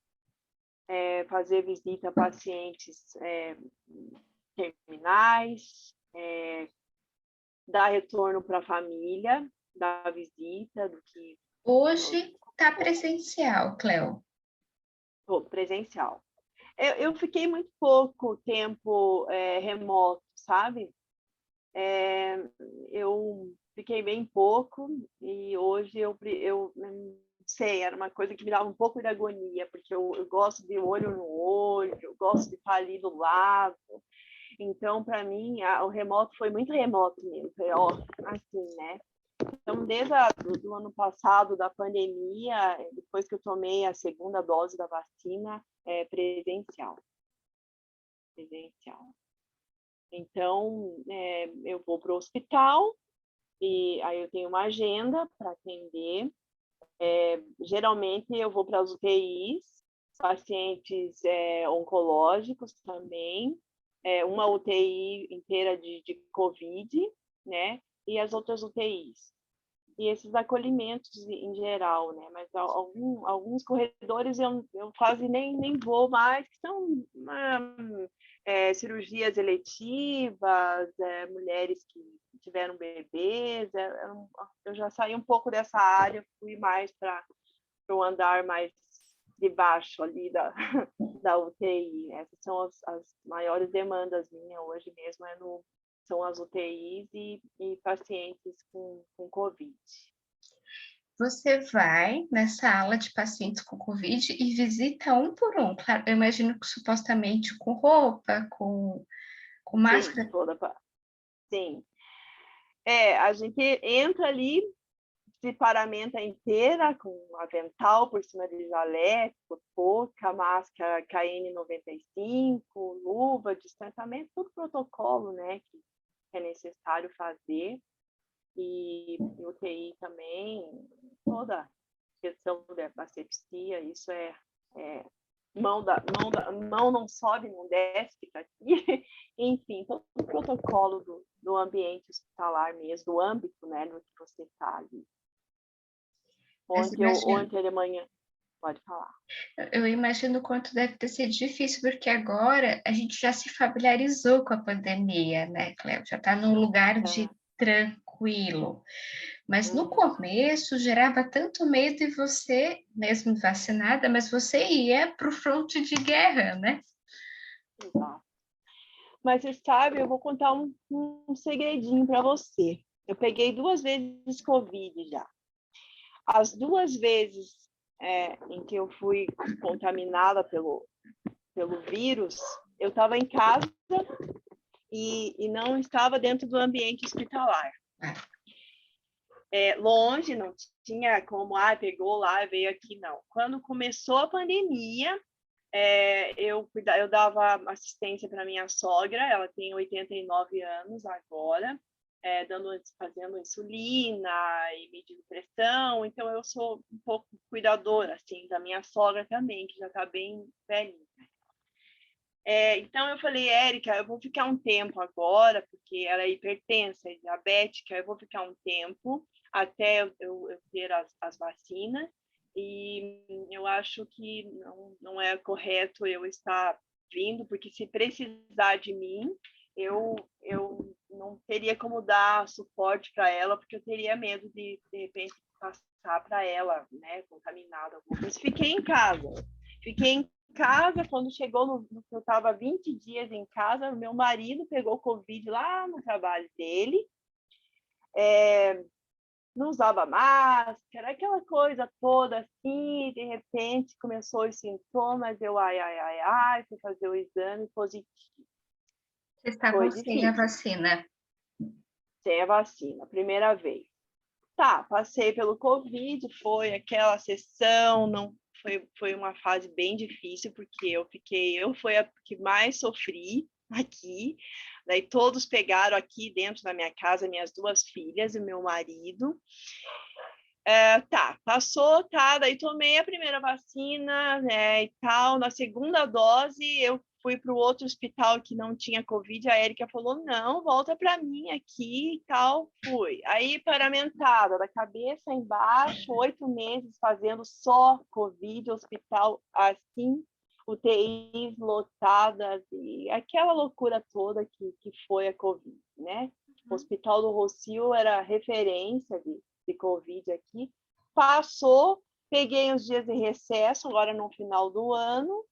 A: fazer visita a pacientes terminais, dar retorno para a família, da visita, do que...
B: Hoje está presencial, Cleo.
A: Presencial. Eu fiquei muito pouco tempo remoto, sabe? Eu fiquei bem pouco e hoje eu não sei, era uma coisa que me dava um pouco de agonia, porque eu gosto de olho no olho, eu gosto de estar ali do lado. Então, para mim, o remoto foi muito remoto mesmo, foi ó, assim, né? Então, desde o ano passado, da pandemia, depois que eu tomei a segunda dose da vacina, é presencial. Presencial. Então, eu vou para o hospital e aí eu tenho uma agenda para atender. Geralmente, eu vou para as UTIs, pacientes oncológicos também, uma UTI inteira de COVID, né? E as outras UTIs. E esses acolhimentos em geral, né? Mas alguns corredores eu quase nem vou mais, que são cirurgias eletivas, mulheres que tiveram bebês. Eu já saí um pouco dessa área, fui mais para o andar mais de baixo ali da UTI. Essas são as maiores demandas minhas hoje mesmo, são as UTIs e pacientes com Covid.
B: Você vai nessa ala de pacientes com Covid e visita um por um. Claro, eu imagino que supostamente com roupa, com máscara.
A: Sim, sim. A gente entra ali, se paramenta inteira, com avental por cima de jaleco, touca, máscara KN95, luva, distanciamento, tudo protocolo, né, que é necessário fazer. E UTI também, toda questão da asepsia, isso mão não sobe, não desce, fica aqui. Enfim, todo o protocolo do ambiente hospitalar mesmo, do âmbito, né, no que você está ali. Ontem de manhã, pode falar.
B: Eu imagino o quanto deve ter sido difícil, porque agora a gente já se familiarizou com a pandemia, né, Cleo? Já está num lugar de tranquilo. Mas no começo gerava tanto medo e você, mesmo vacinada, mas você ia para o fronte de guerra, né?
A: Exato. Mas você sabe, eu vou contar um segredinho para você. Eu peguei 2 vezes Covid já. As 2 vezes em que eu fui contaminada pelo vírus, eu estava em casa e não estava dentro do ambiente hospitalar. Longe, não tinha como, pegou lá, veio aqui, não. Quando começou a pandemia, eu dava assistência para minha sogra, ela tem 89 anos agora, fazendo insulina e medindo pressão, então eu sou um pouco cuidadora, assim, da minha sogra também, que já está bem velhinha. Então eu falei, Érica, eu vou ficar um tempo agora, porque ela é hipertensa e diabética, eu vou ficar um tempo até eu ter as vacinas, e eu acho que não é correto eu estar vindo, porque se precisar de mim, eu não teria como dar suporte para ela, porque eu teria medo de repente, passar para ela, né, contaminada. Mas fiquei em casa. Fiquei em casa, quando chegou eu estava 20 dias em casa, meu marido pegou Covid lá no trabalho dele, não usava máscara, aquela coisa toda assim, de repente começou os sintomas, eu fui fazer o exame positivo.
B: Vocês estavam
A: Foi
B: sem a
A: difícil,
B: vacina.
A: sem a vacina, primeira vez. Tá, passei pelo Covid, foi aquela sessão, não foi uma fase bem difícil, porque eu fui a que mais sofri aqui, daí todos pegaram aqui dentro da minha casa, minhas 2 filhas e meu marido. Tá, passou, tá, daí tomei a primeira vacina, né, e tal, na segunda dose eu fui para o outro hospital que não tinha Covid, a Érica falou, não, volta para mim aqui e tal, fui. Aí, paramentada, da cabeça embaixo, 8 meses fazendo só Covid, hospital assim, UTIs lotadas, e aquela loucura toda que foi a Covid, né? O Hospital do Rossio era referência de Covid aqui. Passou, peguei uns dias de recesso, agora no final do ano,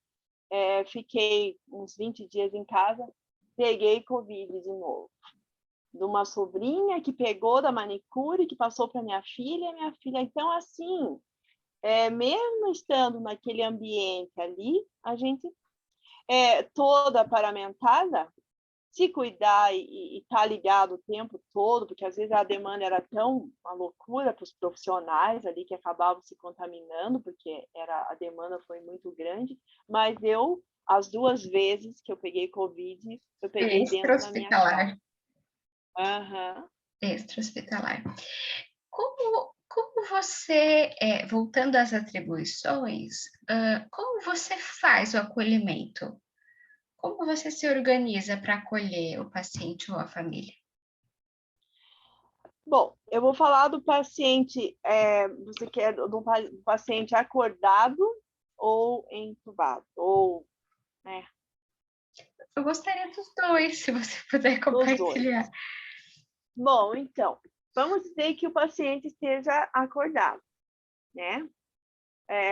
A: fiquei uns 20 dias em casa, peguei Covid de novo. De uma sobrinha que pegou da manicure, que passou para minha filha. Então, assim, mesmo estando naquele ambiente ali, a gente toda paramentada, se cuidar e estar ligado o tempo todo, porque às vezes a demanda era tão uma loucura para os profissionais ali que acabavam se contaminando, porque a demanda foi muito grande, mas as 2 vezes que eu peguei Covid, eu peguei dentro da minha casa.
B: Extra-hospitalar.
A: Uhum.
B: Extra-hospitalar. Como você, voltando às atribuições, como você faz o acolhimento? Como você se organiza para acolher o paciente ou a família?
A: Bom, eu vou falar do paciente, você quer do paciente acordado ou entubado? Ou, né,
B: Eu gostaria dos 2, se você puder
A: dos 2.
B: compartilhar.
A: Bom, então, vamos dizer que o paciente esteja acordado, né?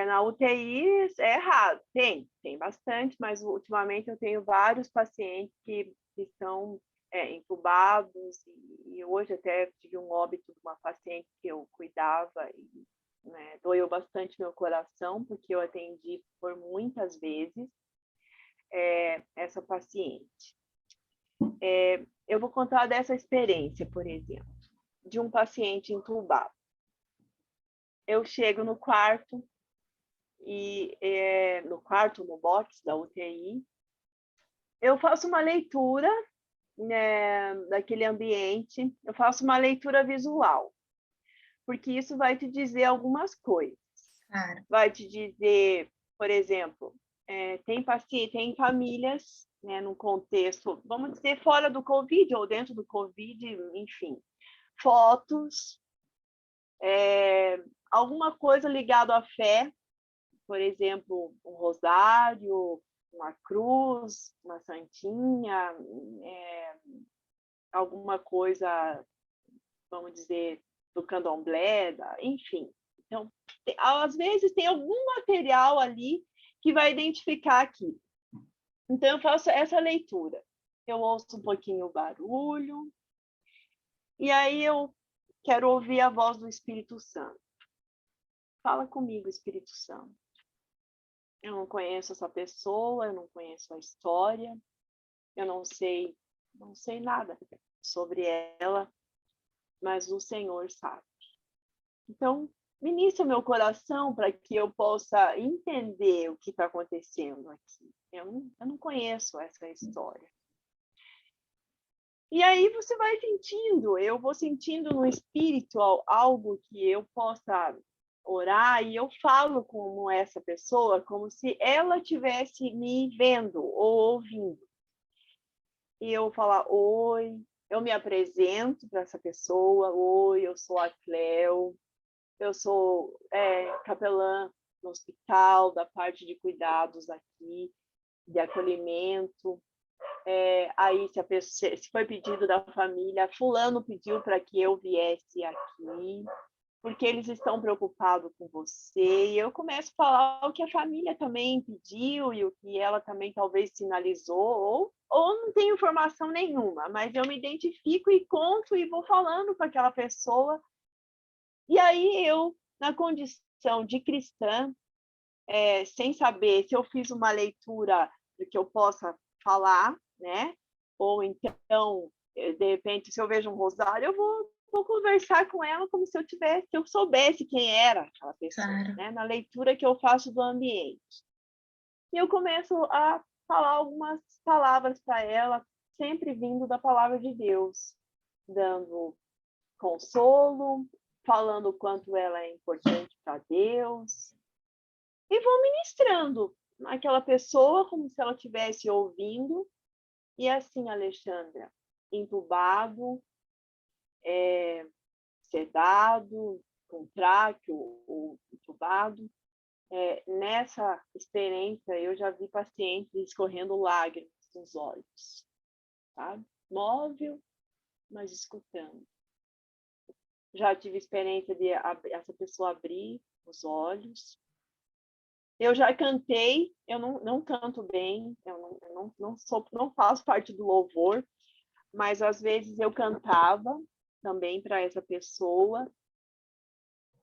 A: Na UTI é raro, tem bastante, mas ultimamente eu tenho vários pacientes que estão entubados, e hoje até tive um óbito de uma paciente que eu cuidava, e né, doeu bastante meu coração, porque eu atendi por muitas vezes essa paciente. Eu vou contar dessa experiência, por exemplo, de um paciente entubado. Eu chego no quarto, e no box da UTI, eu faço uma leitura, né, daquele ambiente, eu faço uma leitura visual, porque isso vai te dizer algumas coisas.
B: Claro.
A: Vai te dizer, por exemplo, tem famílias, né, num contexto, vamos dizer, fora do Covid ou dentro do Covid, enfim, fotos, alguma coisa ligada à fé, por exemplo, um rosário, uma cruz, uma santinha, alguma coisa, vamos dizer, do candomblé, enfim. Então, às vezes tem algum material ali que vai identificar aqui. Então, eu faço essa leitura. Eu ouço um pouquinho o barulho, e aí eu quero ouvir a voz do Espírito Santo. Fala comigo, Espírito Santo. Eu não conheço essa pessoa, eu não conheço a história, eu não sei nada sobre ela, mas o Senhor sabe. Então, ministra meu coração para que eu possa entender o que está acontecendo aqui. Eu não conheço essa história. E aí você vai sentindo, eu vou sentindo no espírito algo que eu possa orar, e eu falo com essa pessoa como se ela estivesse me vendo ou ouvindo. E eu falar, oi, eu me apresento para essa pessoa, oi, eu sou a Cleo, eu sou capelã no hospital, da parte de cuidados aqui, de acolhimento. Aí, se foi pedido da família, fulano pediu para que eu viesse aqui, porque eles estão preocupados com você. E eu começo a falar o que a família também pediu e o que ela também talvez sinalizou, ou não tenho informação nenhuma, mas eu me identifico e conto e vou falando com aquela pessoa. E aí eu, na condição de cristã, sem saber se eu fiz uma leitura do que eu possa falar, né? Ou então, de repente, se eu vejo um rosário, eu vou conversar com ela como se eu soubesse quem era aquela pessoa,
B: Claro.
A: né? Na leitura que eu faço do ambiente. E eu começo a falar algumas palavras para ela, sempre vindo da palavra de Deus, dando consolo, falando o quanto ela é importante para Deus, e vou ministrando aquela pessoa como se ela estivesse ouvindo. E assim, Alexandra, entubado, sedado, com tráqueo ou entubado. Nessa experiência, eu já vi pacientes escorrendo lágrimas dos olhos, sabe? Móvel, mas escutando. Já tive experiência de essa pessoa abrir os olhos. Eu já cantei, eu não canto bem, eu não faço parte do louvor, mas às vezes eu cantava também para essa pessoa.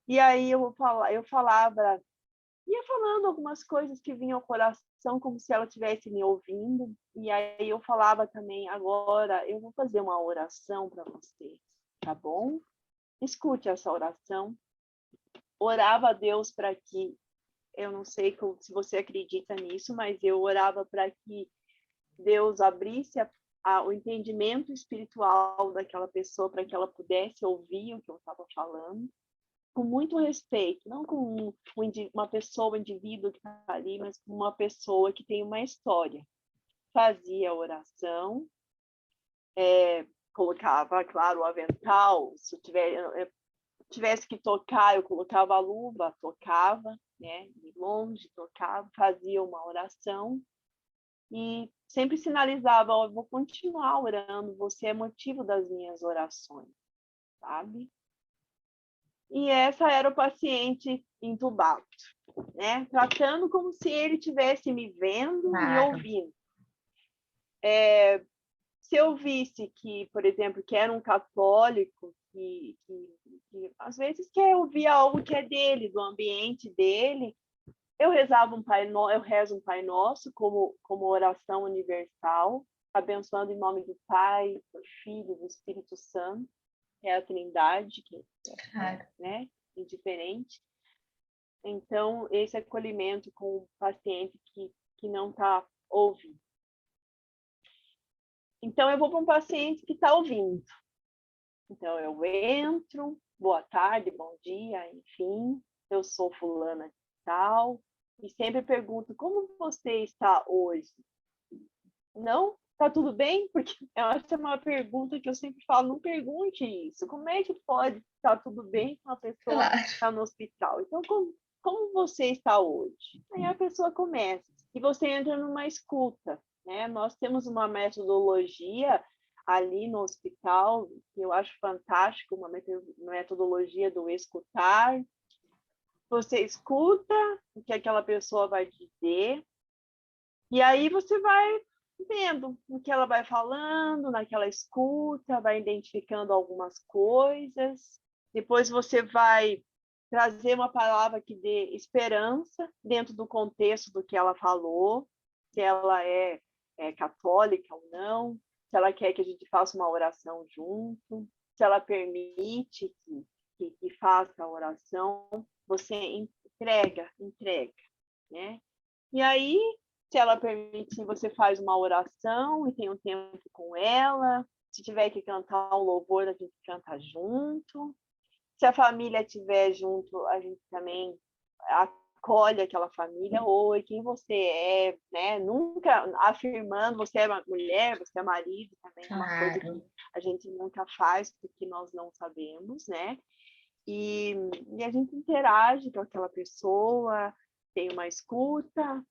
A: E aí eu falava, ia falando algumas coisas que vinham ao coração, como se ela estivesse me ouvindo. E aí eu falava também, agora eu vou fazer uma oração para você, tá bom? Escute essa oração. Orava a Deus para que, eu não sei se você acredita nisso, mas eu orava para que Deus abrisse o entendimento espiritual daquela pessoa, para que ela pudesse ouvir o que eu estava falando, com muito respeito, não com uma pessoa, um indivíduo que está ali, mas com uma pessoa que tem uma história. Fazia a oração, colocava, claro, o avental, se eu tivesse que tocar, eu colocava a luva, tocava, né, de longe, tocava, fazia uma oração, e sempre sinalizava, eu vou continuar orando, você é motivo das minhas orações, sabe? E essa era o paciente entubado, né? Tratando como se ele estivesse me vendo e ouvindo. Se eu visse que, por exemplo, que era um católico que às vezes quer ouvir algo que é dele, do ambiente dele, eu rezo um Pai Nosso como oração universal, abençoando em nome do Pai, do Filho, do Espírito Santo, é a Trindade, que é, né, indiferente. Então, esse acolhimento com o paciente que não está ouvindo. Então, eu vou para um paciente que está ouvindo. Então, eu entro, boa tarde, bom dia, enfim, eu sou fulana de tal, e sempre pergunto, como você está hoje? Não? Tá tudo bem? Porque eu acho que é uma pergunta que eu sempre falo, não pergunte isso. Como é que pode estar tudo bem com a pessoa que está no hospital? Então, como você está hoje? Aí a pessoa começa, e você entra numa escuta, né? Nós temos uma metodologia ali no hospital, que eu acho fantástico, uma metodologia do escutar. Você escuta o que aquela pessoa vai dizer, e aí você vai vendo o que ela vai falando, naquela escuta, vai identificando algumas coisas. Depois você vai trazer uma palavra que dê esperança dentro do contexto do que ela falou, se ela é católica ou não, se ela quer que a gente faça uma oração junto, se ela permite que faça a oração, você entrega, né? E aí, se ela permite, você faz uma oração e tem um tempo com ela. Se tiver que cantar um louvor, a gente canta junto. Se a família estiver junto, a gente também acolhe aquela família. Oi, quem você é, né? Nunca afirmando, você é mulher, você é marido, também é uma coisa que a gente nunca faz, porque nós não sabemos, né? E a gente interage com aquela pessoa, tem uma escuta,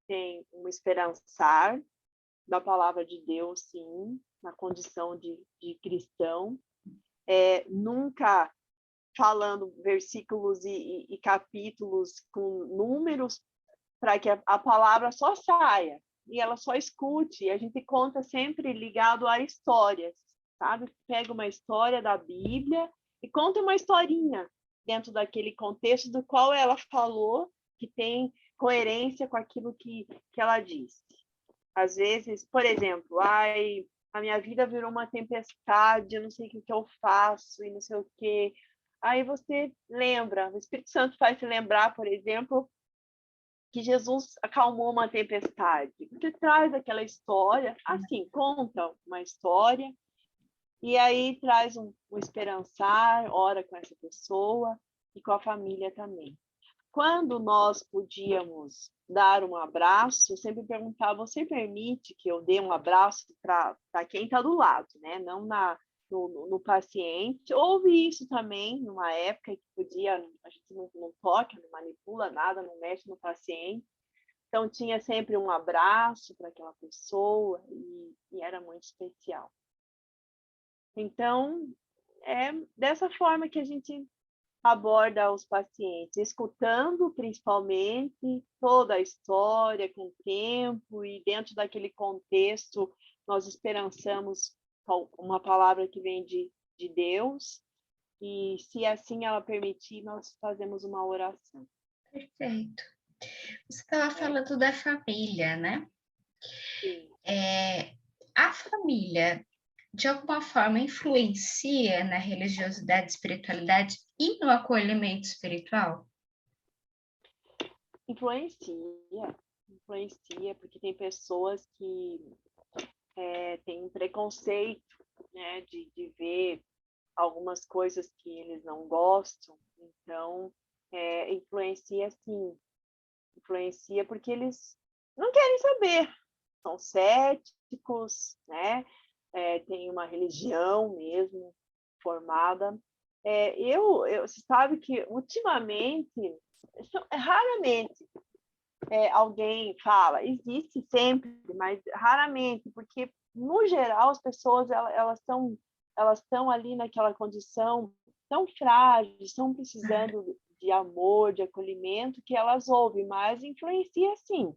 A: tem um esperançar, da palavra de Deus, sim, na condição de cristão, nunca falando versículos e capítulos com números para que a palavra só saia e ela só escute. E a gente conta sempre ligado a histórias, sabe? Pega uma história da Bíblia e conta uma historinha dentro daquele contexto do qual ela falou, que tem coerência com aquilo que ela disse. Às vezes, por exemplo, a minha vida virou uma tempestade, eu não sei o que eu faço e não sei o quê. Aí você lembra, o Espírito Santo faz você lembrar, por exemplo, que Jesus acalmou uma tempestade. Você traz aquela história, assim, conta uma história, e aí traz um esperançar, ora com essa pessoa e com a família também. Quando nós podíamos dar um abraço, eu sempre perguntava, você permite que eu dê um abraço para quem está do lado, né? Não no paciente. Houve isso também, numa época que podia, a gente não toca, não manipula nada, não mexe no paciente. Então, tinha sempre um abraço para aquela pessoa e era muito especial. Então, é dessa forma que a gente aborda os pacientes, escutando principalmente toda a história com o tempo e dentro daquele contexto nós esperançamos uma palavra que vem de Deus e se assim ela permitir, nós fazemos uma oração.
B: Perfeito. Você estava falando da família, né?
A: Sim.
B: A família, de alguma forma, influencia na religiosidade e espiritualidade e no acolhimento espiritual?
A: Influencia, porque tem pessoas que têm um preconceito, né, de ver algumas coisas que eles não gostam, então influencia sim, influencia porque eles não querem saber, são céticos, né? Tem uma religião mesmo formada. Você sabe que ultimamente, raramente alguém fala, existe sempre, mas raramente, porque no geral as pessoas elas estão ali naquela condição tão frágil, estão precisando de amor, de acolhimento, que elas ouvem, mas influencia sim.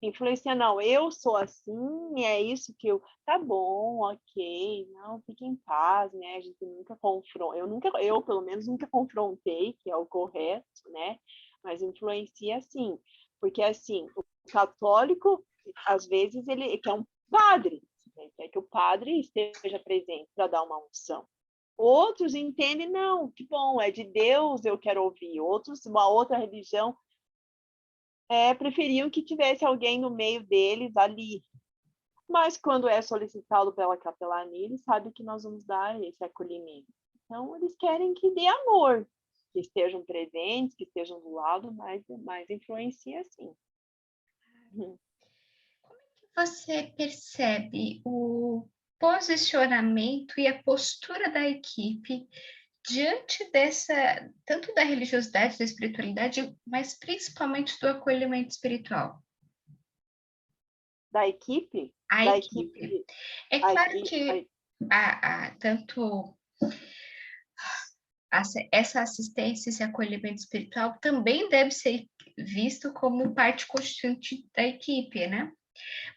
A: Influencia, não, eu sou assim, é isso que eu... Tá bom, ok, não, fique em paz, né? A gente nunca confronta, eu pelo menos nunca confrontei, que é o correto, né? Mas influencia sim, porque assim, o católico, às vezes, ele quer um padre, né? Quer que o padre esteja presente para dar uma unção. Outros entendem, não, que bom, é de Deus, eu quero ouvir. Outros, uma outra religião, preferiam que tivesse alguém no meio deles ali. Mas quando é solicitado pela capelania, eles sabem que nós vamos dar esse acolhimento. Então, eles querem que dê amor, que estejam presentes, que estejam do lado, mas influencia sim.
B: Como é que você percebe o posicionamento e a postura da equipe diante dessa, tanto da religiosidade, da espiritualidade, mas principalmente do acolhimento espiritual?
A: Da equipe?
B: A
A: Da
B: equipe. É claro que tanto essa assistência, esse acolhimento espiritual também deve ser visto como parte constituinte da equipe, né?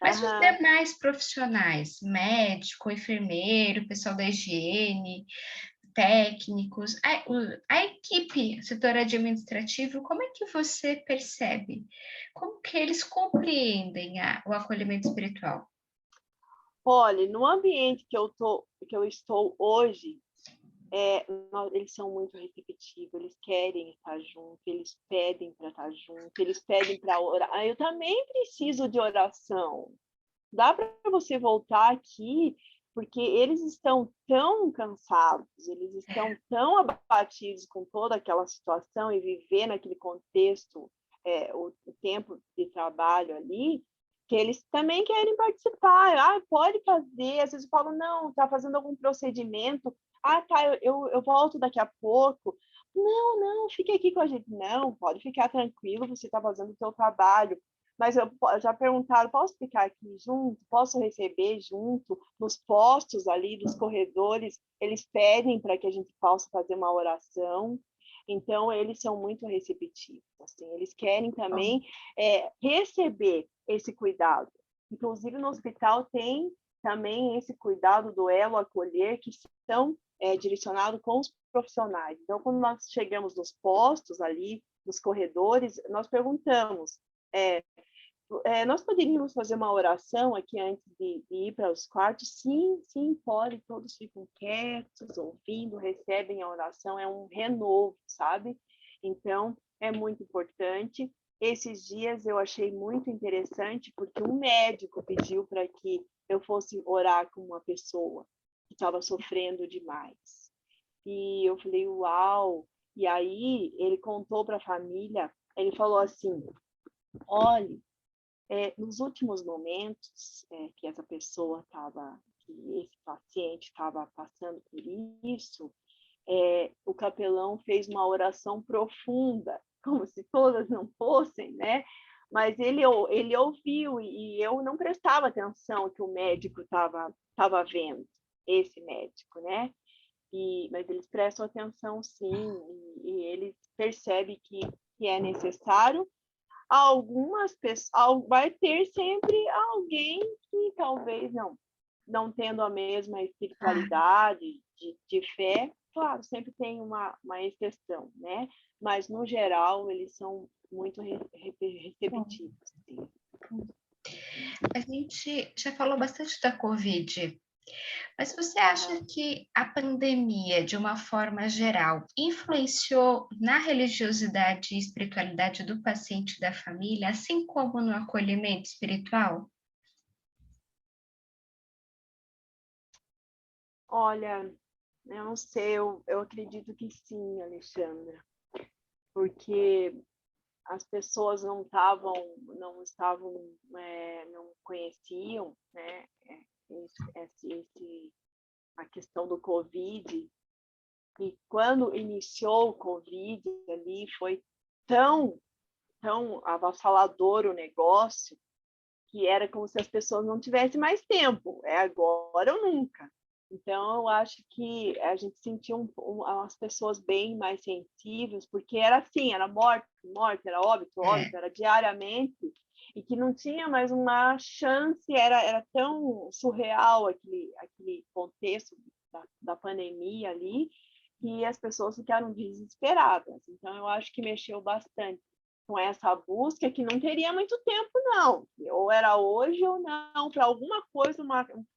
B: Mas os demais profissionais, médico, enfermeiro, pessoal da higiene, técnicos, a equipe, setor administrativo, como é que você percebe? Como que eles compreendem o acolhimento espiritual?
A: Olha, no ambiente que eu estou hoje, eles são muito receptivos, eles querem estar junto, eles pedem para estar junto, eles pedem para orar. Eu também preciso de oração. Dá para você voltar aqui, porque eles estão tão cansados, eles estão tão abatidos com toda aquela situação e viver naquele contexto, o tempo de trabalho ali, que eles também querem participar. Pode fazer. Às vezes eu falo, não, está fazendo algum procedimento. Tá, eu volto daqui a pouco. Não, fique aqui com a gente. Não, pode ficar tranquilo, você está fazendo o seu trabalho. mas já perguntaram, posso ficar aqui junto? Posso receber junto? Nos postos ali, dos corredores, eles pedem para que a gente possa fazer uma oração. Então, eles são muito receptivos, assim, eles querem também receber esse cuidado. Inclusive, no hospital tem também esse cuidado do elo acolher, que são direcionados com os profissionais. Então, quando nós chegamos nos postos ali, nos corredores, nós perguntamos, nós poderíamos fazer uma oração aqui antes de ir para os quartos? Sim, sim, pode. Todos ficam quietos, ouvindo, recebem a oração. É um renovo, sabe? Então, é muito importante. Esses dias eu achei muito interessante, porque um médico pediu para que eu fosse orar com uma pessoa que estava sofrendo demais. E eu falei, uau! E aí ele contou para a família, ele falou assim, olhe, nos últimos momentos que essa pessoa estava, que esse paciente estava passando por isso, o capelão fez uma oração profunda, como se todas não fossem, né? Mas ele ouviu e eu não prestava atenção que o médico estava vendo, esse médico, né? Mas eles prestam atenção, sim, e eles percebem que é necessário. Algumas pessoas, vai ter sempre alguém que talvez não tendo a mesma espiritualidade de fé, claro, sempre tem uma exceção, né? Mas, no geral, eles são muito receptivos. Assim.
B: A gente já falou bastante da Covid, mas você acha que a pandemia, de uma forma geral, influenciou na religiosidade e espiritualidade do paciente e da família, assim como no acolhimento espiritual?
A: Olha, eu não sei, eu acredito que sim, Alexandra, porque as pessoas não conheciam, né, a questão do Covid, e quando iniciou o Covid ali, foi tão avassalador o negócio, que era como se as pessoas não tivessem mais tempo, é agora ou nunca. Então, eu acho que a gente sentiu as pessoas bem mais sensíveis, porque era assim, era morte, era óbito, era diariamente, e que não tinha mais uma chance, era tão surreal aquele contexto da pandemia ali, que as pessoas ficaram desesperadas. Então, eu acho que mexeu bastante com essa busca, que não teria muito tempo, não. Ou era hoje ou não. Para alguma coisa,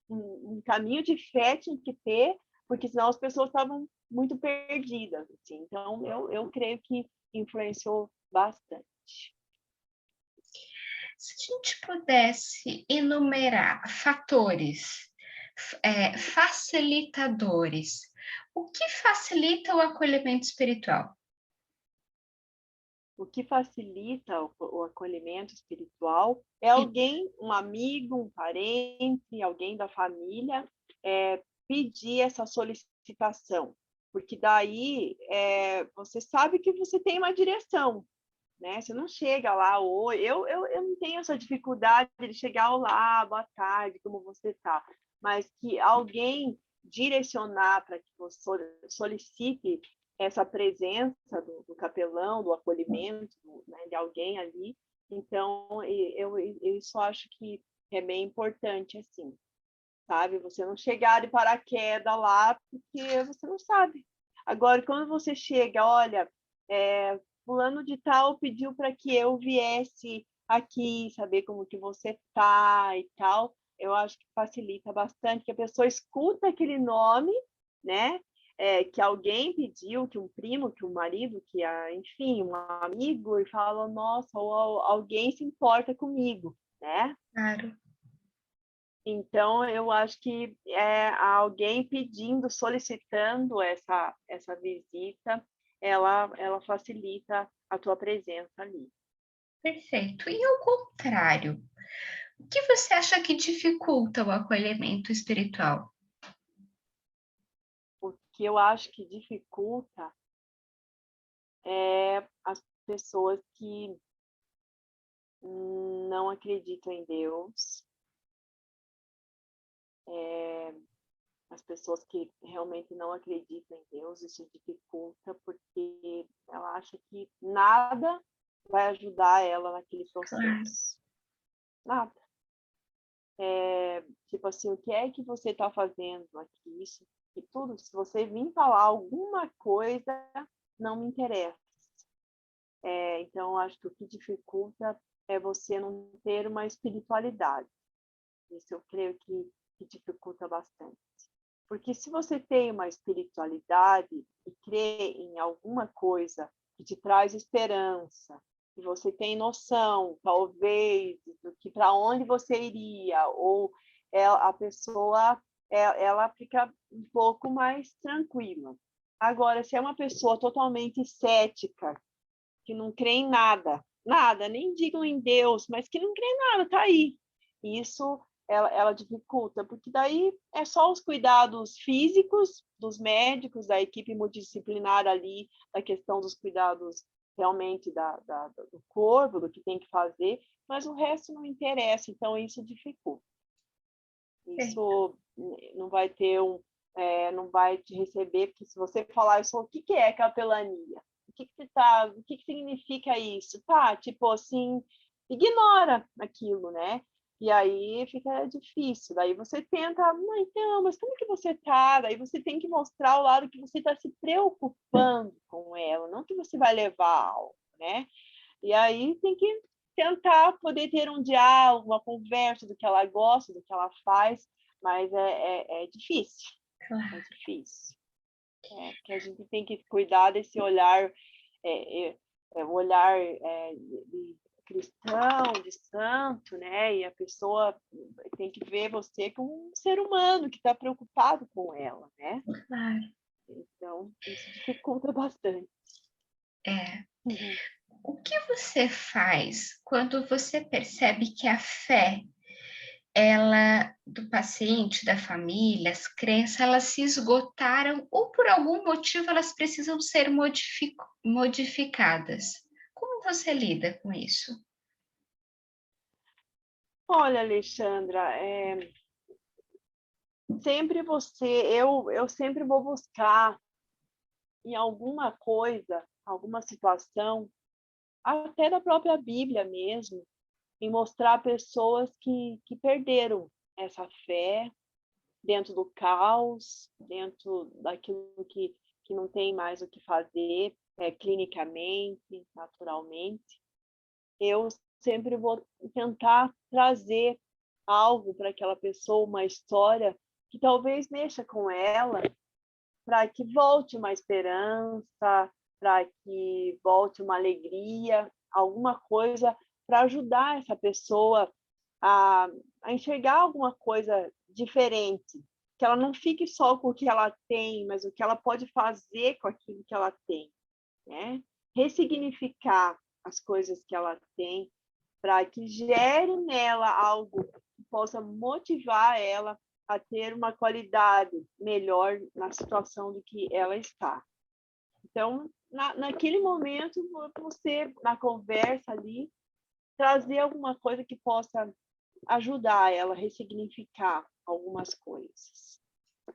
A: um caminho de fé tinha que ter, porque senão as pessoas estavam muito perdidas. Assim. Então, eu creio que influenciou bastante.
B: Se a gente pudesse enumerar fatores, facilitadores, o que facilita o acolhimento espiritual?
A: O que facilita o acolhimento espiritual é alguém, um amigo, um parente, alguém da família, pedir essa solicitação, porque daí você sabe que você tem uma direção, né? Você não chega lá, ou eu não tenho essa dificuldade de chegar lá, boa tarde, como você está, mas que alguém direcionar para que você solicite essa presença do capelão, do acolhimento, né, de alguém ali. Então, eu só acho que é bem importante, assim, sabe? Você não chegar de paraquedas lá, porque você não sabe. Agora, quando você chega, olha, fulano de tal pediu para que eu viesse aqui, saber como que você tá e tal, eu acho que facilita bastante, que a pessoa escuta aquele nome, né? Que alguém pediu, que um primo, que um marido, enfim, um amigo, e fala, nossa, ou alguém se importa comigo, né?
B: Claro.
A: Então, eu acho que alguém pedindo, solicitando essa visita, ela facilita a tua presença ali.
B: Perfeito. E ao contrário, o que você acha que dificulta o acolhimento espiritual?
A: O que eu acho que dificulta é as pessoas que não acreditam em Deus. As pessoas que realmente não acreditam em Deus, isso dificulta, porque ela acha que nada vai ajudar ela naquele
B: Claro,
A: processo. Nada. Tipo assim, o que é que você está fazendo aqui? Isso e tudo, se você vir falar alguma coisa, não me interessa. Então, acho que o que dificulta é você não ter uma espiritualidade. Isso eu creio que dificulta bastante. Porque se você tem uma espiritualidade e crê em alguma coisa que te traz esperança, que você tem noção, talvez, do que para onde você iria, ou a pessoa ela fica um pouco mais tranquila. Agora, se é uma pessoa totalmente cética, que não crê em nada, nada, nem digam em Deus, mas que não crê em nada, tá aí. Isso ela dificulta, porque daí é só os cuidados físicos dos médicos, da equipe multidisciplinar ali, da questão dos cuidados realmente do corpo, do que tem que fazer, mas o resto não interessa, então isso dificulta.
B: sim,
A: Isso não vai ter não vai te receber, porque se você falar isso, o que é capelania? O que significa isso? Tá, tipo assim, ignora aquilo, né? E aí fica difícil. Daí você tenta, então, mas como que você tá? Daí você tem que mostrar o lado que você está se preocupando com ela, não que você vai levar algo, né? E aí tem que tentar poder ter um diálogo, uma conversa do que ela gosta, do que ela faz, mas é difícil,
B: claro.
A: é difícil. Que a gente tem que cuidar desse olhar, o olhar de cristão, de santo, né? E a pessoa tem que ver você como um ser humano que está preocupado com ela, né?
B: Claro.
A: Então, isso dificulta bastante.
B: É.
A: Uhum.
B: O que você faz quando você percebe que a fé, ela do paciente, da família, as crenças, elas se esgotaram ou por algum motivo elas precisam ser modificadas? Como você lida com isso?
A: Olha, Alexandra, eu sempre vou buscar em alguma coisa, alguma situação, até da própria Bíblia mesmo, em mostrar pessoas que perderam essa fé dentro do caos, dentro daquilo que não tem mais o que fazer, clinicamente, naturalmente. Eu sempre vou tentar trazer algo para aquela pessoa, uma história que talvez mexa com ela, para que volte uma esperança, para que volte uma alegria, alguma coisa para ajudar essa pessoa a, a enxergar alguma coisa diferente, que ela não fique só com o que ela tem, mas o que ela pode fazer com aquilo que ela tem, né? Ressignificar as coisas que ela tem para que gere nela algo que possa motivar ela a ter uma qualidade melhor na situação do que ela está. Então, naquele momento, você, na conversa ali, trazer alguma coisa que possa ajudar ela a ressignificar algumas coisas.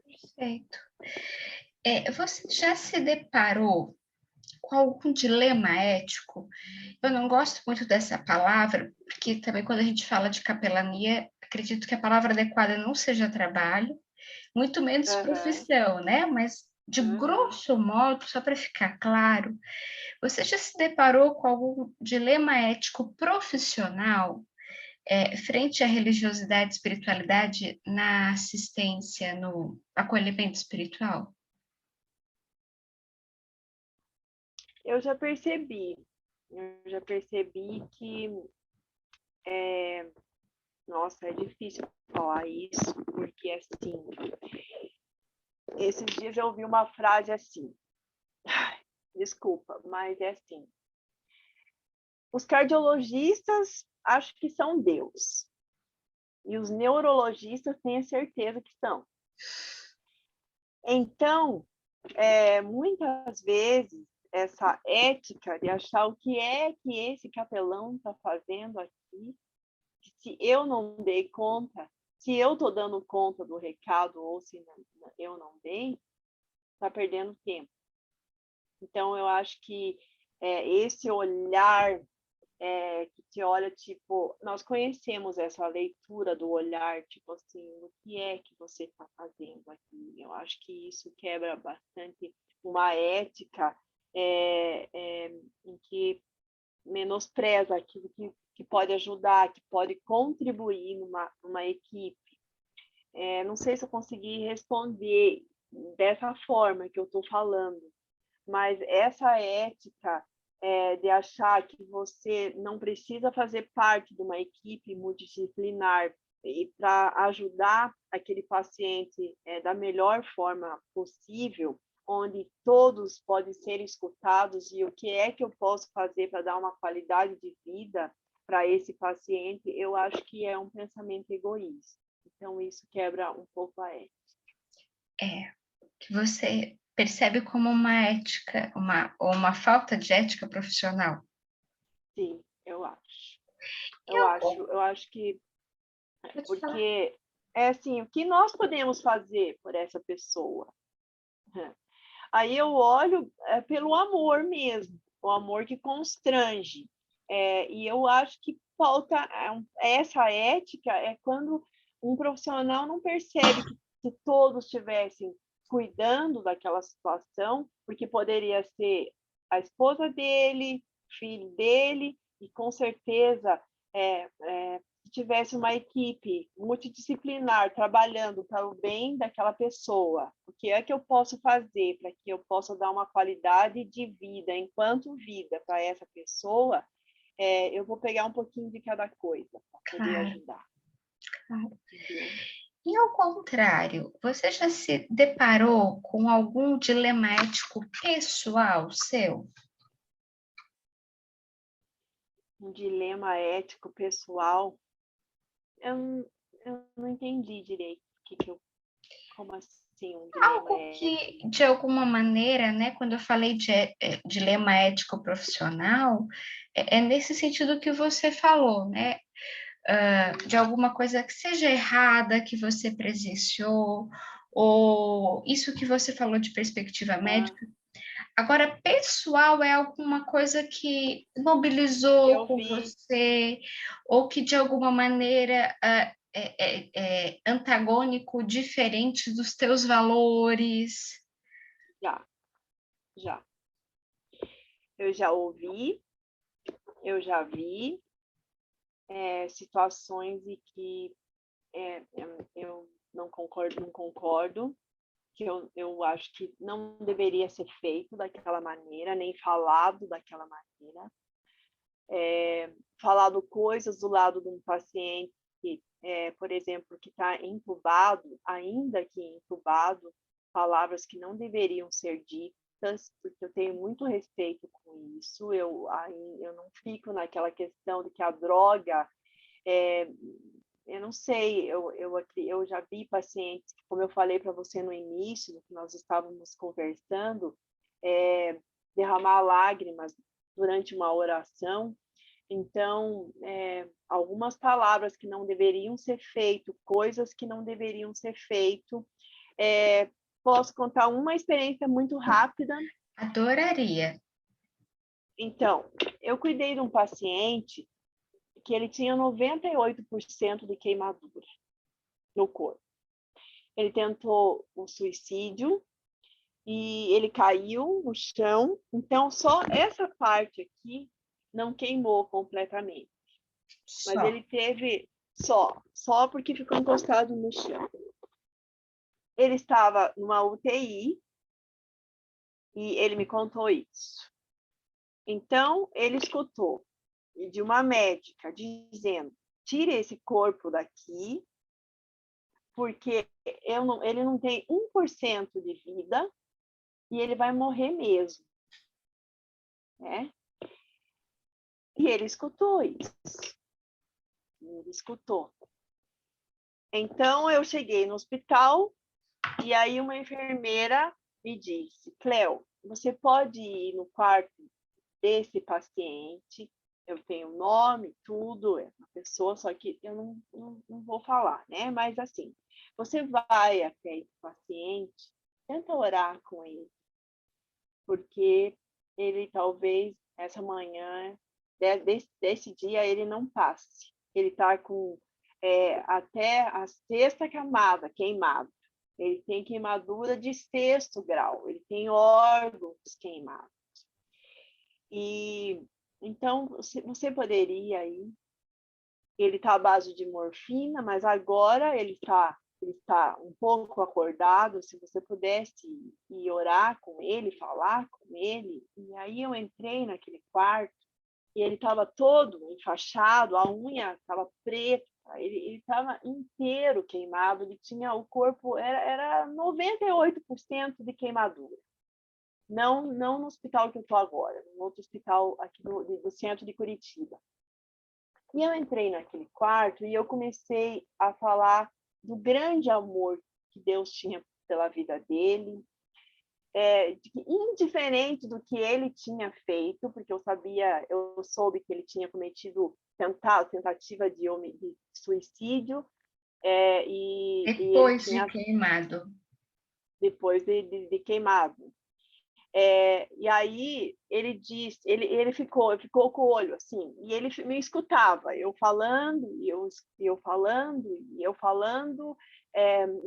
B: Perfeito. Você já se deparou com algum dilema ético? Eu não gosto muito dessa palavra, porque também quando a gente fala de capelania, acredito que a palavra adequada não seja trabalho, muito menos
A: Uhum,
B: profissão, né? Mas, de
A: uhum.
B: grosso modo, só para ficar claro, você já se deparou com algum dilema ético profissional frente à religiosidade e espiritualidade na assistência, no acolhimento espiritual?
A: Eu já percebi que, nossa, é difícil falar isso, porque assim, esses dias eu ouvi uma frase assim, desculpa, mas é assim, os cardiologistas acho que são Deus, e os neurologistas têm a certeza que são. Então, muitas vezes, essa ética de achar o que é que esse capelão está fazendo aqui, que se eu não dei conta, se eu estou dando conta do recado ou se eu não dei, está perdendo tempo. Então, eu acho que esse olhar que te olha, tipo, nós conhecemos essa leitura do olhar, tipo assim, o que é que você está fazendo aqui? Eu acho que isso quebra bastante uma ética em que menospreza aquilo que pode ajudar, que pode contribuir numa equipe. Não sei se eu consegui responder dessa forma que eu estou falando, mas essa ética de achar que você não precisa fazer parte de uma equipe multidisciplinar e para ajudar aquele paciente da melhor forma possível, onde todos podem ser escutados e o que é que eu posso fazer para dar uma qualidade de vida para esse paciente, eu acho que é um pensamento egoísta. Então, isso quebra um pouco a ética.
B: Que você percebe como uma ética, ou uma falta de ética profissional.
A: Sim, eu acho.
B: Eu
A: Eu acho que porque é assim, o que nós podemos fazer por essa pessoa? Aí eu olho pelo amor mesmo, o amor que constrange. E eu acho que falta essa ética quando um profissional não percebe que se todos estivessem cuidando daquela situação, porque poderia ser a esposa dele, filho dele, e com certeza se tivesse uma equipe multidisciplinar trabalhando para o bem daquela pessoa, o que é que eu posso fazer para que eu possa dar uma qualidade de vida, enquanto vida, para essa pessoa, eu vou pegar um pouquinho de cada coisa para poder ajudar.
B: Claro. E ao contrário, você já se deparou com algum dilema ético pessoal seu?
A: Um dilema ético pessoal? Eu não entendi direito como assim um dilema
B: Algo que, de alguma maneira, né, quando eu falei de dilema ético profissional, é nesse sentido que você falou, né? De alguma coisa que seja errada, que você presenciou, ou isso que você falou de perspectiva médica. Agora, pessoal é alguma coisa que mobilizou com você, ou que de alguma maneira é antagônico, diferente dos teus valores.
A: Já. Eu já ouvi, eu já vi situações em que eu não concordo, que eu acho que não deveria ser feito daquela maneira, nem falado daquela maneira. Falado coisas do lado de um paciente, por exemplo, que está entubado, ainda que entubado, palavras que não deveriam ser ditas, porque eu tenho muito respeito com isso, eu não fico naquela questão de que a droga, eu não sei, eu já vi pacientes, como eu falei para você no início, que nós estávamos conversando, derramar lágrimas durante uma oração. Então, algumas palavras que não deveriam ser feito, coisas que não deveriam ser feito. Posso contar uma experiência muito rápida?
B: Adoraria.
A: Então, eu cuidei de um paciente que ele tinha 98% de queimadura no corpo. Ele tentou o suicídio e ele caiu no chão. Então, só essa parte aqui não queimou completamente. Mas ele teve só porque ficou encostado no chão. Ele estava numa UTI e ele me contou isso. Então, ele escutou de uma médica dizendo: tire esse corpo daqui, porque ele não tem 1% de vida e ele vai morrer mesmo. Né? E ele escutou isso. Ele escutou. Então, eu cheguei no hospital e aí uma enfermeira me disse: Cleo, você pode ir no quarto desse paciente, eu tenho o nome, tudo, é uma pessoa, só que eu não vou falar, né? Mas assim, você vai até esse paciente, tenta orar com ele, porque ele talvez essa manhã, desse dia, ele não passe. Ele está com até a sexta camada queimada. Ele tem queimadura de 6º grau, ele tem órgãos queimados. E então você poderia ir. Ele está à base de morfina, mas agora ele está um pouco acordado. Se você pudesse ir orar com ele, falar com ele. E aí eu entrei naquele quarto e ele estava todo enfaixado, a unha estava preta, ele estava inteiro queimado, ele tinha o corpo, era 98% de queimadura. Não no hospital que eu estou agora, no outro hospital aqui do centro de Curitiba. E eu entrei naquele quarto e eu comecei a falar do grande amor que Deus tinha pela vida dele, indiferente do que ele tinha feito, porque eu soube que ele tinha cometido tentativa de suicídio,
B: Depois de queimado.
A: Depois de queimado. E aí ele disse, ele ficou com o olho assim, e ele me escutava, eu falando, e eu falando, e eu falando,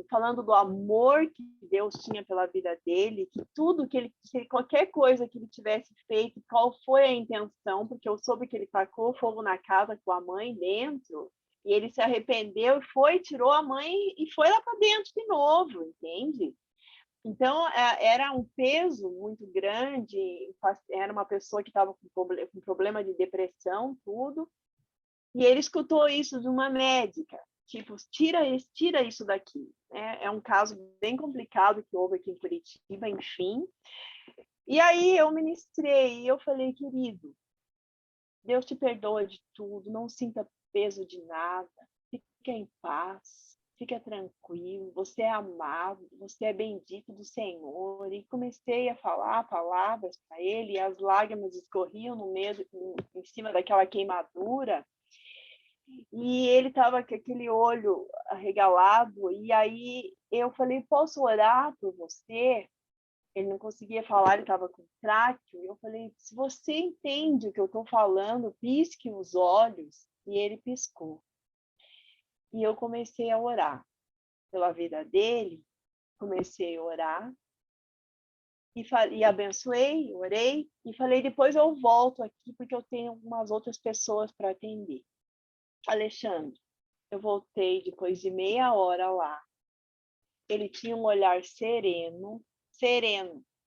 A: falando do amor que Deus tinha pela vida dele, que tudo que qualquer coisa que ele tivesse feito, qual foi a intenção, porque eu soube que ele tacou fogo na casa com a mãe dentro, e ele se arrependeu e tirou a mãe e foi lá para dentro de novo, entende? Então, era um peso muito grande, era uma pessoa que estava com problema de depressão, tudo, e ele escutou isso de uma médica, tipo, tira isso daqui. É um caso bem complicado que houve aqui em Curitiba, enfim. E aí eu ministrei, e eu falei, querido, Deus te perdoa de tudo, não sinta peso de nada, fica em paz. Fica tranquilo, você é amado, você é bendito do Senhor. E comecei a falar palavras para ele, e as lágrimas escorriam em cima daquela queimadura. E ele estava com aquele olho arregalado. E aí eu falei, posso orar por você? Ele não conseguia falar, ele estava com tráqueo. Eu falei, se você entende o que eu estou falando, pisque os olhos. E ele piscou. E eu comecei a orar pela vida dele, comecei a orar e abençoei, orei e falei, depois eu volto aqui porque eu tenho algumas outras pessoas para atender. Alexandre, eu voltei depois de meia hora lá. Ele tinha um olhar sereno,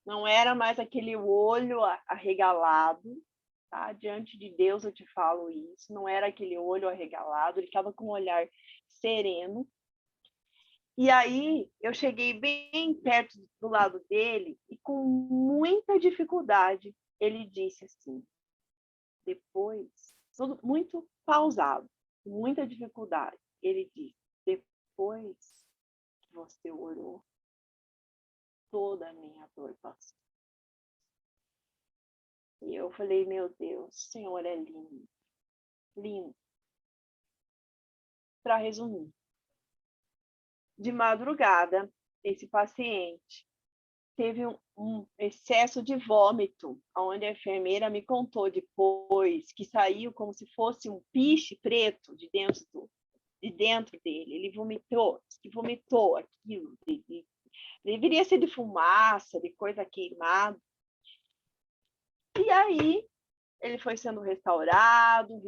A: não era mais aquele olho arregalado, tá? Diante de Deus eu te falo isso, não era aquele olho arregalado, ele estava com um olhar sereno. E aí eu cheguei bem perto do lado dele e com muita dificuldade ele disse assim, depois, tudo muito pausado, com muita dificuldade, ele disse, depois que você orou, toda a minha dor passou. E eu falei, meu Deus, o Senhor é lindo, lindo. Para resumir, de madrugada, esse paciente teve um excesso de vômito, onde a enfermeira me contou depois que saiu como se fosse um piche preto de dentro dele. Ele vomitou aquilo. Deveria ser de fumaça, de coisa queimada. E aí ele foi sendo restaurado,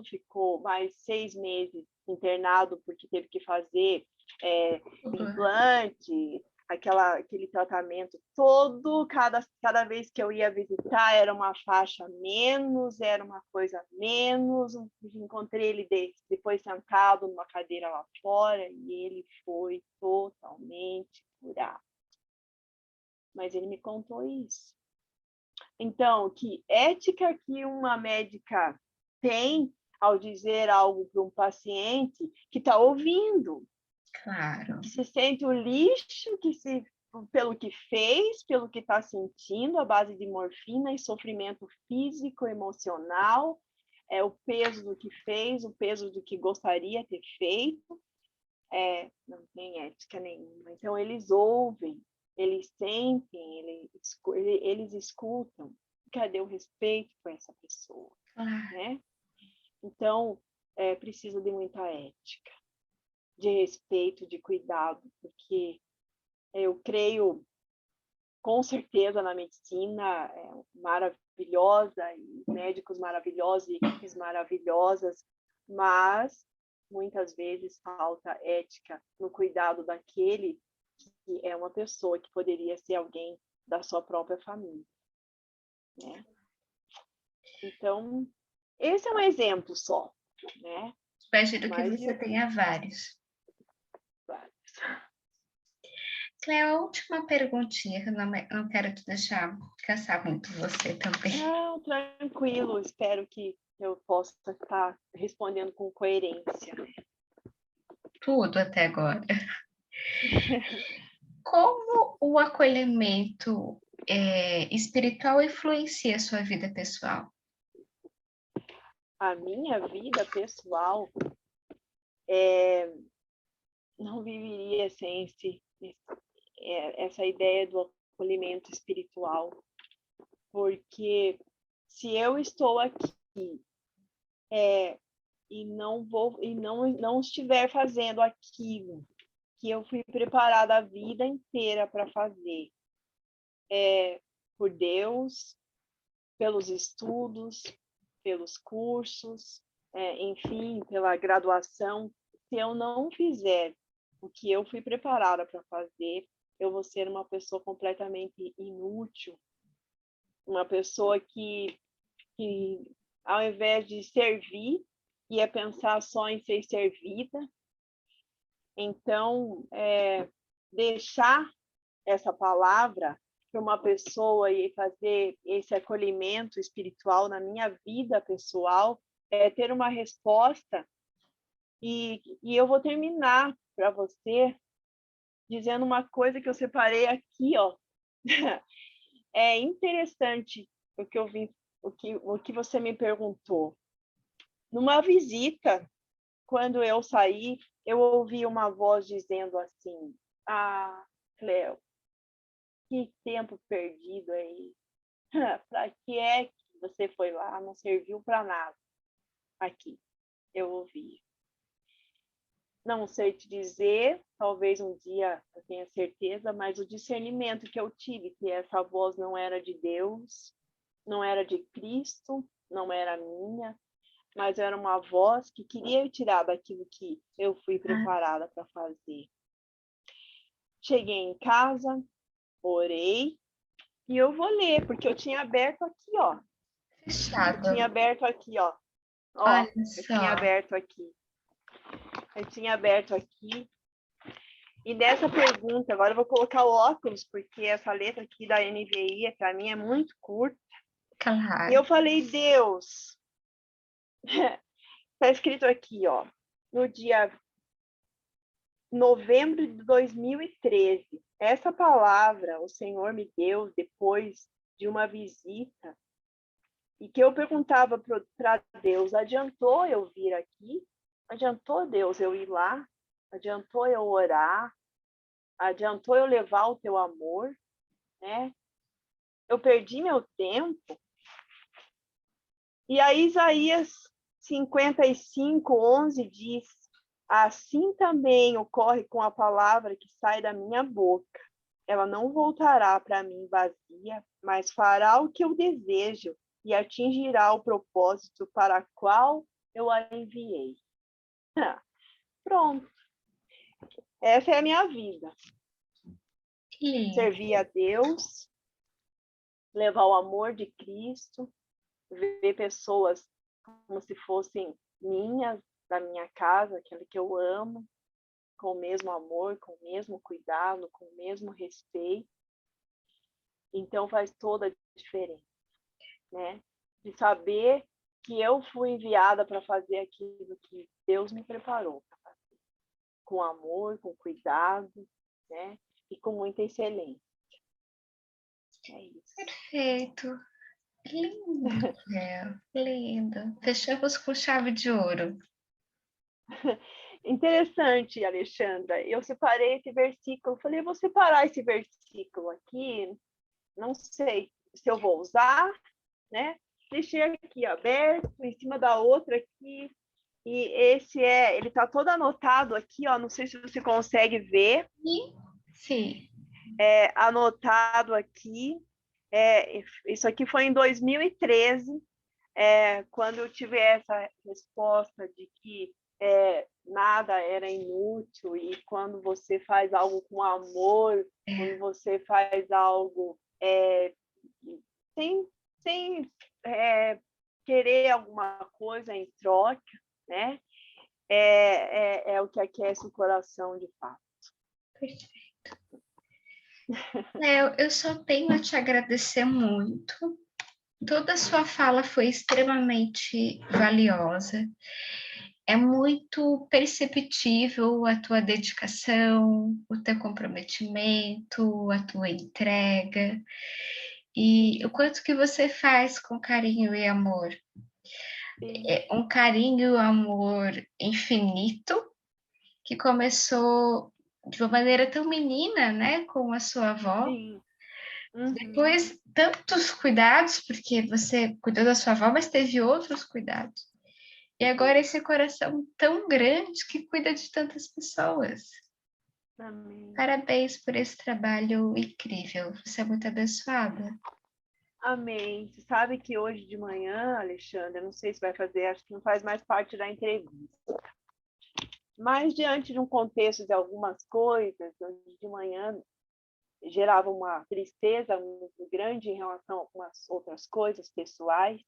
A: ficou mais 6 meses internado porque teve que fazer implante, aquele tratamento todo, cada vez que eu ia visitar era uma faixa menos, era uma coisa menos. Encontrei ele depois sentado numa cadeira lá fora e ele foi totalmente curado. Mas ele me contou isso. Então, que ética que uma médica tem ao dizer algo para um paciente que está ouvindo?
B: Claro.
A: Que se sente o lixo pelo que fez, pelo que está sentindo, à base de morfina e sofrimento físico, emocional, o peso do que fez, o peso do que gostaria ter feito, não tem ética nenhuma. Então, eles ouvem, eles sentem, eles escutam. Cadê o respeito com essa pessoa?
B: Claro.
A: Né? Então, precisa de muita ética, de respeito, de cuidado, porque eu creio com certeza na medicina maravilhosa, e médicos maravilhosos, e equipes maravilhosas, mas muitas vezes falta ética no cuidado daquele que é uma pessoa que poderia ser alguém da sua própria família, né? Então, esse é um exemplo só, né?
B: Imagino que
A: Mas
B: você tenha vários. Cléo, a última perguntinha, que eu não quero te deixar cansar muito você também.
A: Não, tranquilo, espero que eu possa estar respondendo com coerência.
B: Tudo até agora. Como o acolhimento espiritual influencia a sua vida pessoal?
A: A minha vida pessoal não viveria sem essa ideia do acolhimento espiritual, porque se eu estou aqui e não estiver fazendo aquilo que eu fui preparada a vida inteira para fazer, por Deus, pelos estudos, pelos cursos, enfim, pela graduação, se eu não fizer o que eu fui preparada para fazer, eu vou ser uma pessoa completamente inútil, uma pessoa que ao invés de servir, ia pensar só em ser servida. Então, deixar essa palavra para uma pessoa e fazer esse acolhimento espiritual na minha vida pessoal, ter uma resposta. E eu vou terminar para você dizendo uma coisa que eu separei aqui, ó. É interessante o que você me perguntou. Numa visita, quando eu saí, eu ouvi uma voz dizendo assim: "Ah, Cleo, que tempo perdido aí. Para que é que você foi lá? Não serviu para nada." Aqui, eu ouvi. Não sei te dizer, talvez um dia eu tenha certeza, mas o discernimento que eu tive, que essa voz não era de Deus, não era de Cristo, não era minha, mas era uma voz que queria me tirar daquilo que eu fui preparada para fazer. Cheguei em casa, orei, e eu vou ler, porque eu tinha aberto aqui, ó.
B: Fechado.
A: Eu tinha aberto aqui, ó.
B: Olha
A: Eu
B: só.
A: tinha aberto aqui. Eu tinha aberto aqui. E nessa pergunta, agora eu vou colocar o óculos, porque essa letra aqui da NVI, para mim, é muito curta.
B: Claro.
A: E eu falei, Deus, está escrito aqui, ó, no dia novembro de 2013. Essa palavra o Senhor me deu depois de uma visita e que eu perguntava para Deus, adiantou eu vir aqui? Adiantou, Deus, eu ir lá? Adiantou eu orar? Adiantou eu levar o teu amor? Né? Eu perdi meu tempo? E aí Isaías 55:11 diz: assim também ocorre com a palavra que sai da minha boca. Ela não voltará para mim vazia, mas fará o que eu desejo e atingirá o propósito para o qual eu a enviei. Pronto. Essa é a minha vida. Servir a Deus, levar o amor de Cristo, ver pessoas como se fossem minhas, da minha casa, aquela que eu amo, com o mesmo amor, com o mesmo cuidado, com o mesmo respeito. Então faz toda a diferença, né? De saber que eu fui enviada para fazer aquilo que Deus me preparou para fazer, com amor, com cuidado, né? E com muita excelência. É isso.
B: Perfeito. Lindo, Raquel, lindo. Fechamos com chave de ouro.
A: Interessante, Alexandra. Eu separei esse versículo. Falei, vou separar esse versículo aqui. Não sei se eu vou usar, né? Deixei aqui aberto, em cima da outra aqui. E ele está todo anotado aqui, ó. Não sei se você consegue ver.
B: Sim.
A: Anotado aqui. Isso aqui foi em 2013, quando eu tive essa resposta de que nada era inútil, e quando você faz algo com amor, quando você faz algo sem querer alguma coisa em troca, né? É o que aquece o coração de fato.
B: Perfeito. Eu só tenho a te agradecer muito. Toda a sua fala foi extremamente valiosa. É muito perceptível a tua dedicação, o teu comprometimento, a tua entrega e o quanto que você faz com carinho e amor. É um carinho e amor infinito que começou de uma maneira tão menina, né, com a sua avó.
A: Sim. Uhum.
B: Depois, tantos cuidados, porque você cuidou da sua avó, mas teve outros cuidados. E agora esse coração tão grande que cuida de tantas pessoas.
A: Amém.
B: Parabéns por esse trabalho incrível. Você é muito abençoada.
A: Amém. Você sabe que hoje de manhã, Alexandra, não sei se vai fazer, acho que não faz mais parte da entrevista. Mas diante de um contexto de algumas coisas, hoje de manhã gerava uma tristeza muito grande em relação a algumas outras coisas pessoais.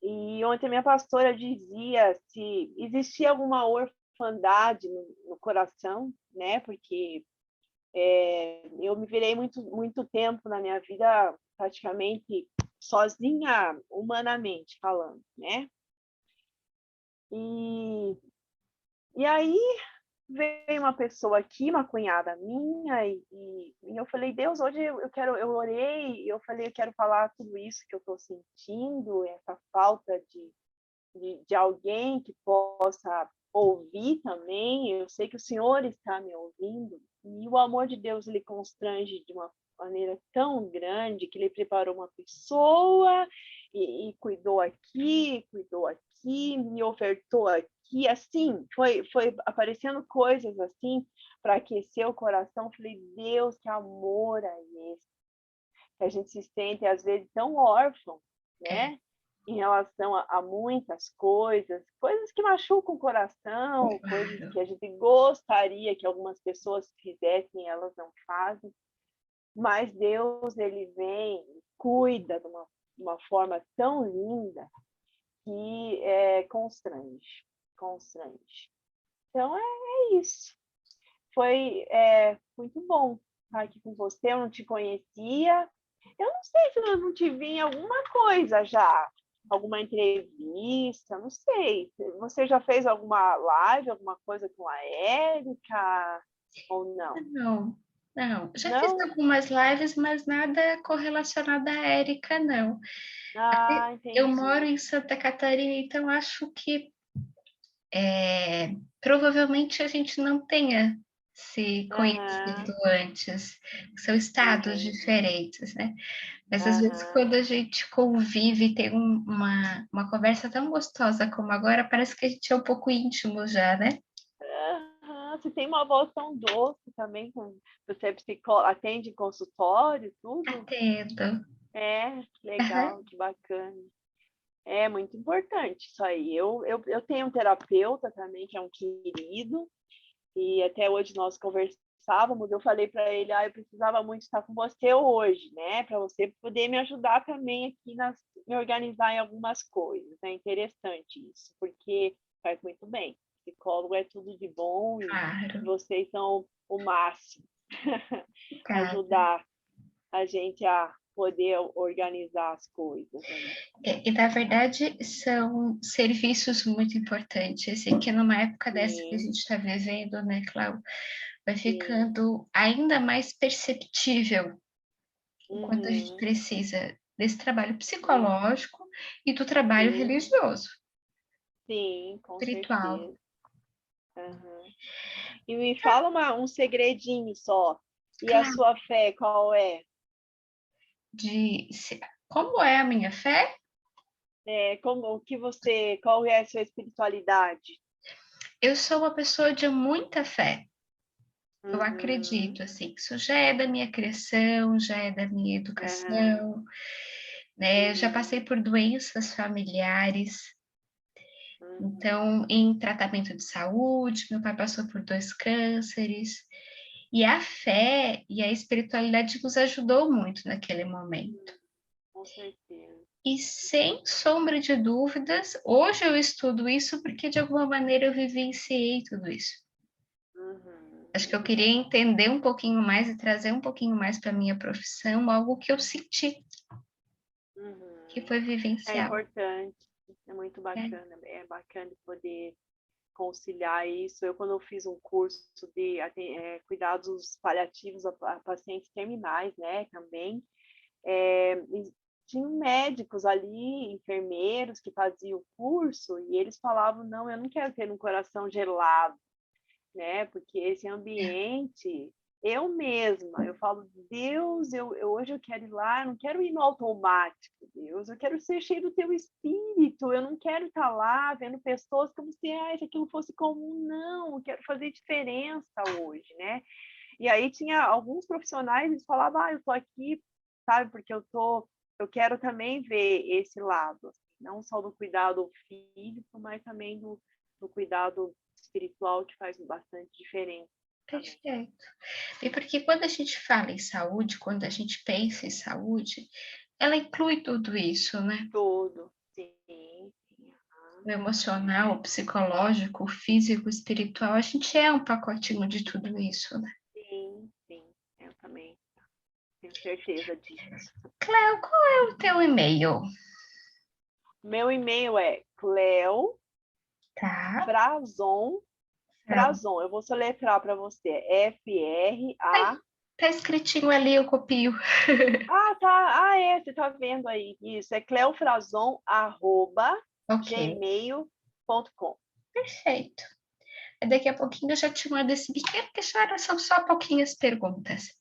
A: E ontem a minha pastora dizia se existia alguma orfandade no coração, né? Porque eu me virei muito tempo na minha vida praticamente sozinha, humanamente falando, né? E aí veio uma pessoa aqui, uma cunhada minha, e eu falei, Deus, hoje eu orei, eu falei, eu quero falar tudo isso que eu estou sentindo, essa falta de alguém que possa ouvir também. Eu sei que o Senhor está me ouvindo, e o amor de Deus ele constrange de uma maneira tão grande que ele preparou uma pessoa e cuidou aqui, me ofertou aqui, assim, foi aparecendo coisas assim para aquecer o coração. Falei, Deus, que amor é esse? Que a gente se sente às vezes tão órfão, né? Em relação a muitas coisas que machucam o coração, coisas que a gente gostaria que algumas pessoas fizessem e elas não fazem, mas Deus, ele vem e cuida de uma forma tão linda que constrange. Então, é isso. Foi muito bom estar aqui com você, eu não te conhecia, eu não sei se eu não te vi em alguma coisa já, alguma entrevista, não sei. Você já fez alguma live, alguma coisa com a Érica ou não?
B: Não. Já fiz algumas lives, mas nada correlacionado à Érica, não. Eu moro em Santa Catarina, então acho que provavelmente a gente não tenha se conhecido antes. São estados diferentes, né? Mas às vezes quando a gente convive e tem uma conversa tão gostosa como agora, parece que a gente é um pouco íntimo já, né?
A: Você tem uma voz tão doce também, você é psicóloga, atende em consultório, tudo?
B: Atendo.
A: Legal, que bacana. É muito importante isso aí. Eu tenho um terapeuta também, que é um querido, e até hoje nós conversávamos, eu falei para ele, eu precisava muito estar com você hoje, né? Para você poder me ajudar também aqui, me organizar em algumas coisas. É interessante isso, porque faz muito bem. Psicólogo é tudo de bom, e vocês são o máximo. Ajudar a gente a poder organizar as coisas. Né?
B: E, na verdade, são serviços muito importantes, e que numa época dessa que a gente está vivendo, né, Cláudia, vai ficando ainda mais perceptível o quanto a gente precisa desse trabalho psicológico e do trabalho religioso.
A: Sim, com
B: espiritual.
A: certeza. E me fala um segredinho só. E a sua fé, qual é?
B: Como é a minha fé?
A: Qual é a sua espiritualidade?
B: Eu sou uma pessoa de muita fé. Eu acredito, assim, que isso já é da minha criação, já é da minha educação, né? Eu já passei por doenças familiares. Então, em tratamento de saúde, meu pai passou por 2 cânceres. E a fé e a espiritualidade nos ajudou muito naquele momento.
A: Com certeza.
B: E sem sombra de dúvidas, hoje eu estudo isso porque de alguma maneira eu vivenciei tudo isso. Acho que eu queria entender um pouquinho mais e trazer um pouquinho mais para a minha profissão, algo que eu senti, que foi
A: É
B: vivencial.
A: importante, é muito bacana, é bacana poder conciliar isso. Quando eu fiz um curso de cuidados paliativos a pacientes terminais, né, também, tinham médicos ali, enfermeiros que faziam o curso, e eles falavam, não, eu não quero ter um coração gelado, né, porque esse ambiente, eu mesma, eu falo, Deus, hoje eu quero ir lá, eu não quero ir no automático, Deus, eu quero ser cheio do teu espírito, eu não quero estar lá vendo pessoas como se aquilo fosse comum, não, eu quero fazer diferença hoje, né? E aí tinha alguns profissionais, eles falavam, eu tô aqui, sabe, porque eu quero também ver esse lado, assim, não só do cuidado físico, mas também do cuidado espiritual, que faz bastante diferença.
B: Perfeito. E porque quando a gente fala em saúde, quando a gente pensa em saúde, ela inclui tudo isso, né?
A: Tudo, sim.
B: O emocional, o psicológico, o físico, o espiritual, a gente é um pacotinho de tudo isso, né?
A: Sim, eu também tenho certeza disso.
B: Cléo, qual é o teu e-mail?
A: Meu e-mail é Cleo Frazon. Frazon, eu vou soletrar para você. F-R-A.
B: Tá escritinho ali, eu copio.
A: Tá. Você tá vendo aí. Isso, é cleofrazon@gmail.com.
B: Perfeito. Daqui a pouquinho eu já te mando esse pequeno questionário, são só pouquinhas perguntas.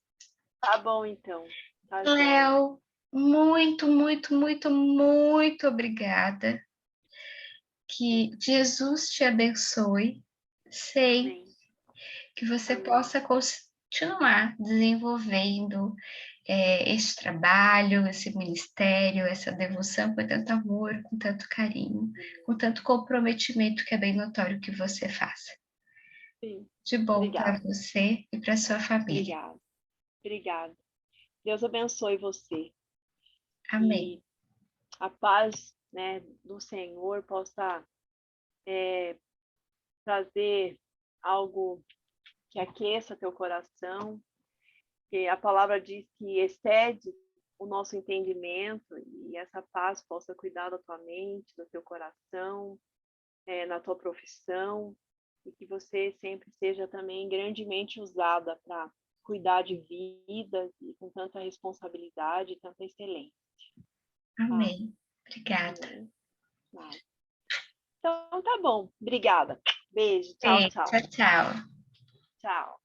A: Tá bom, então. Tá,
B: Léo, muito, muito, muito, muito obrigada. Que Jesus te abençoe. Sei que você possa continuar desenvolvendo esse trabalho, esse ministério, essa devoção com tanto amor, com tanto carinho, com tanto comprometimento que é bem notório que você faça.
A: Sim.
B: De bom para você e para sua família.
A: Obrigada. Deus abençoe você.
B: Amém.
A: E a paz, né, do Senhor possa trazer algo que aqueça teu coração, que a palavra diz que excede o nosso entendimento, e essa paz possa cuidar da tua mente, do teu coração, na tua profissão, e que você sempre seja também grandemente usada para cuidar de vidas e com tanta responsabilidade e tanta excelência.
B: Amém. Obrigada.
A: Então, tá bom. Obrigada. Beijo. Tchau, tchau.
B: Tchau, tchau.
A: Tchau.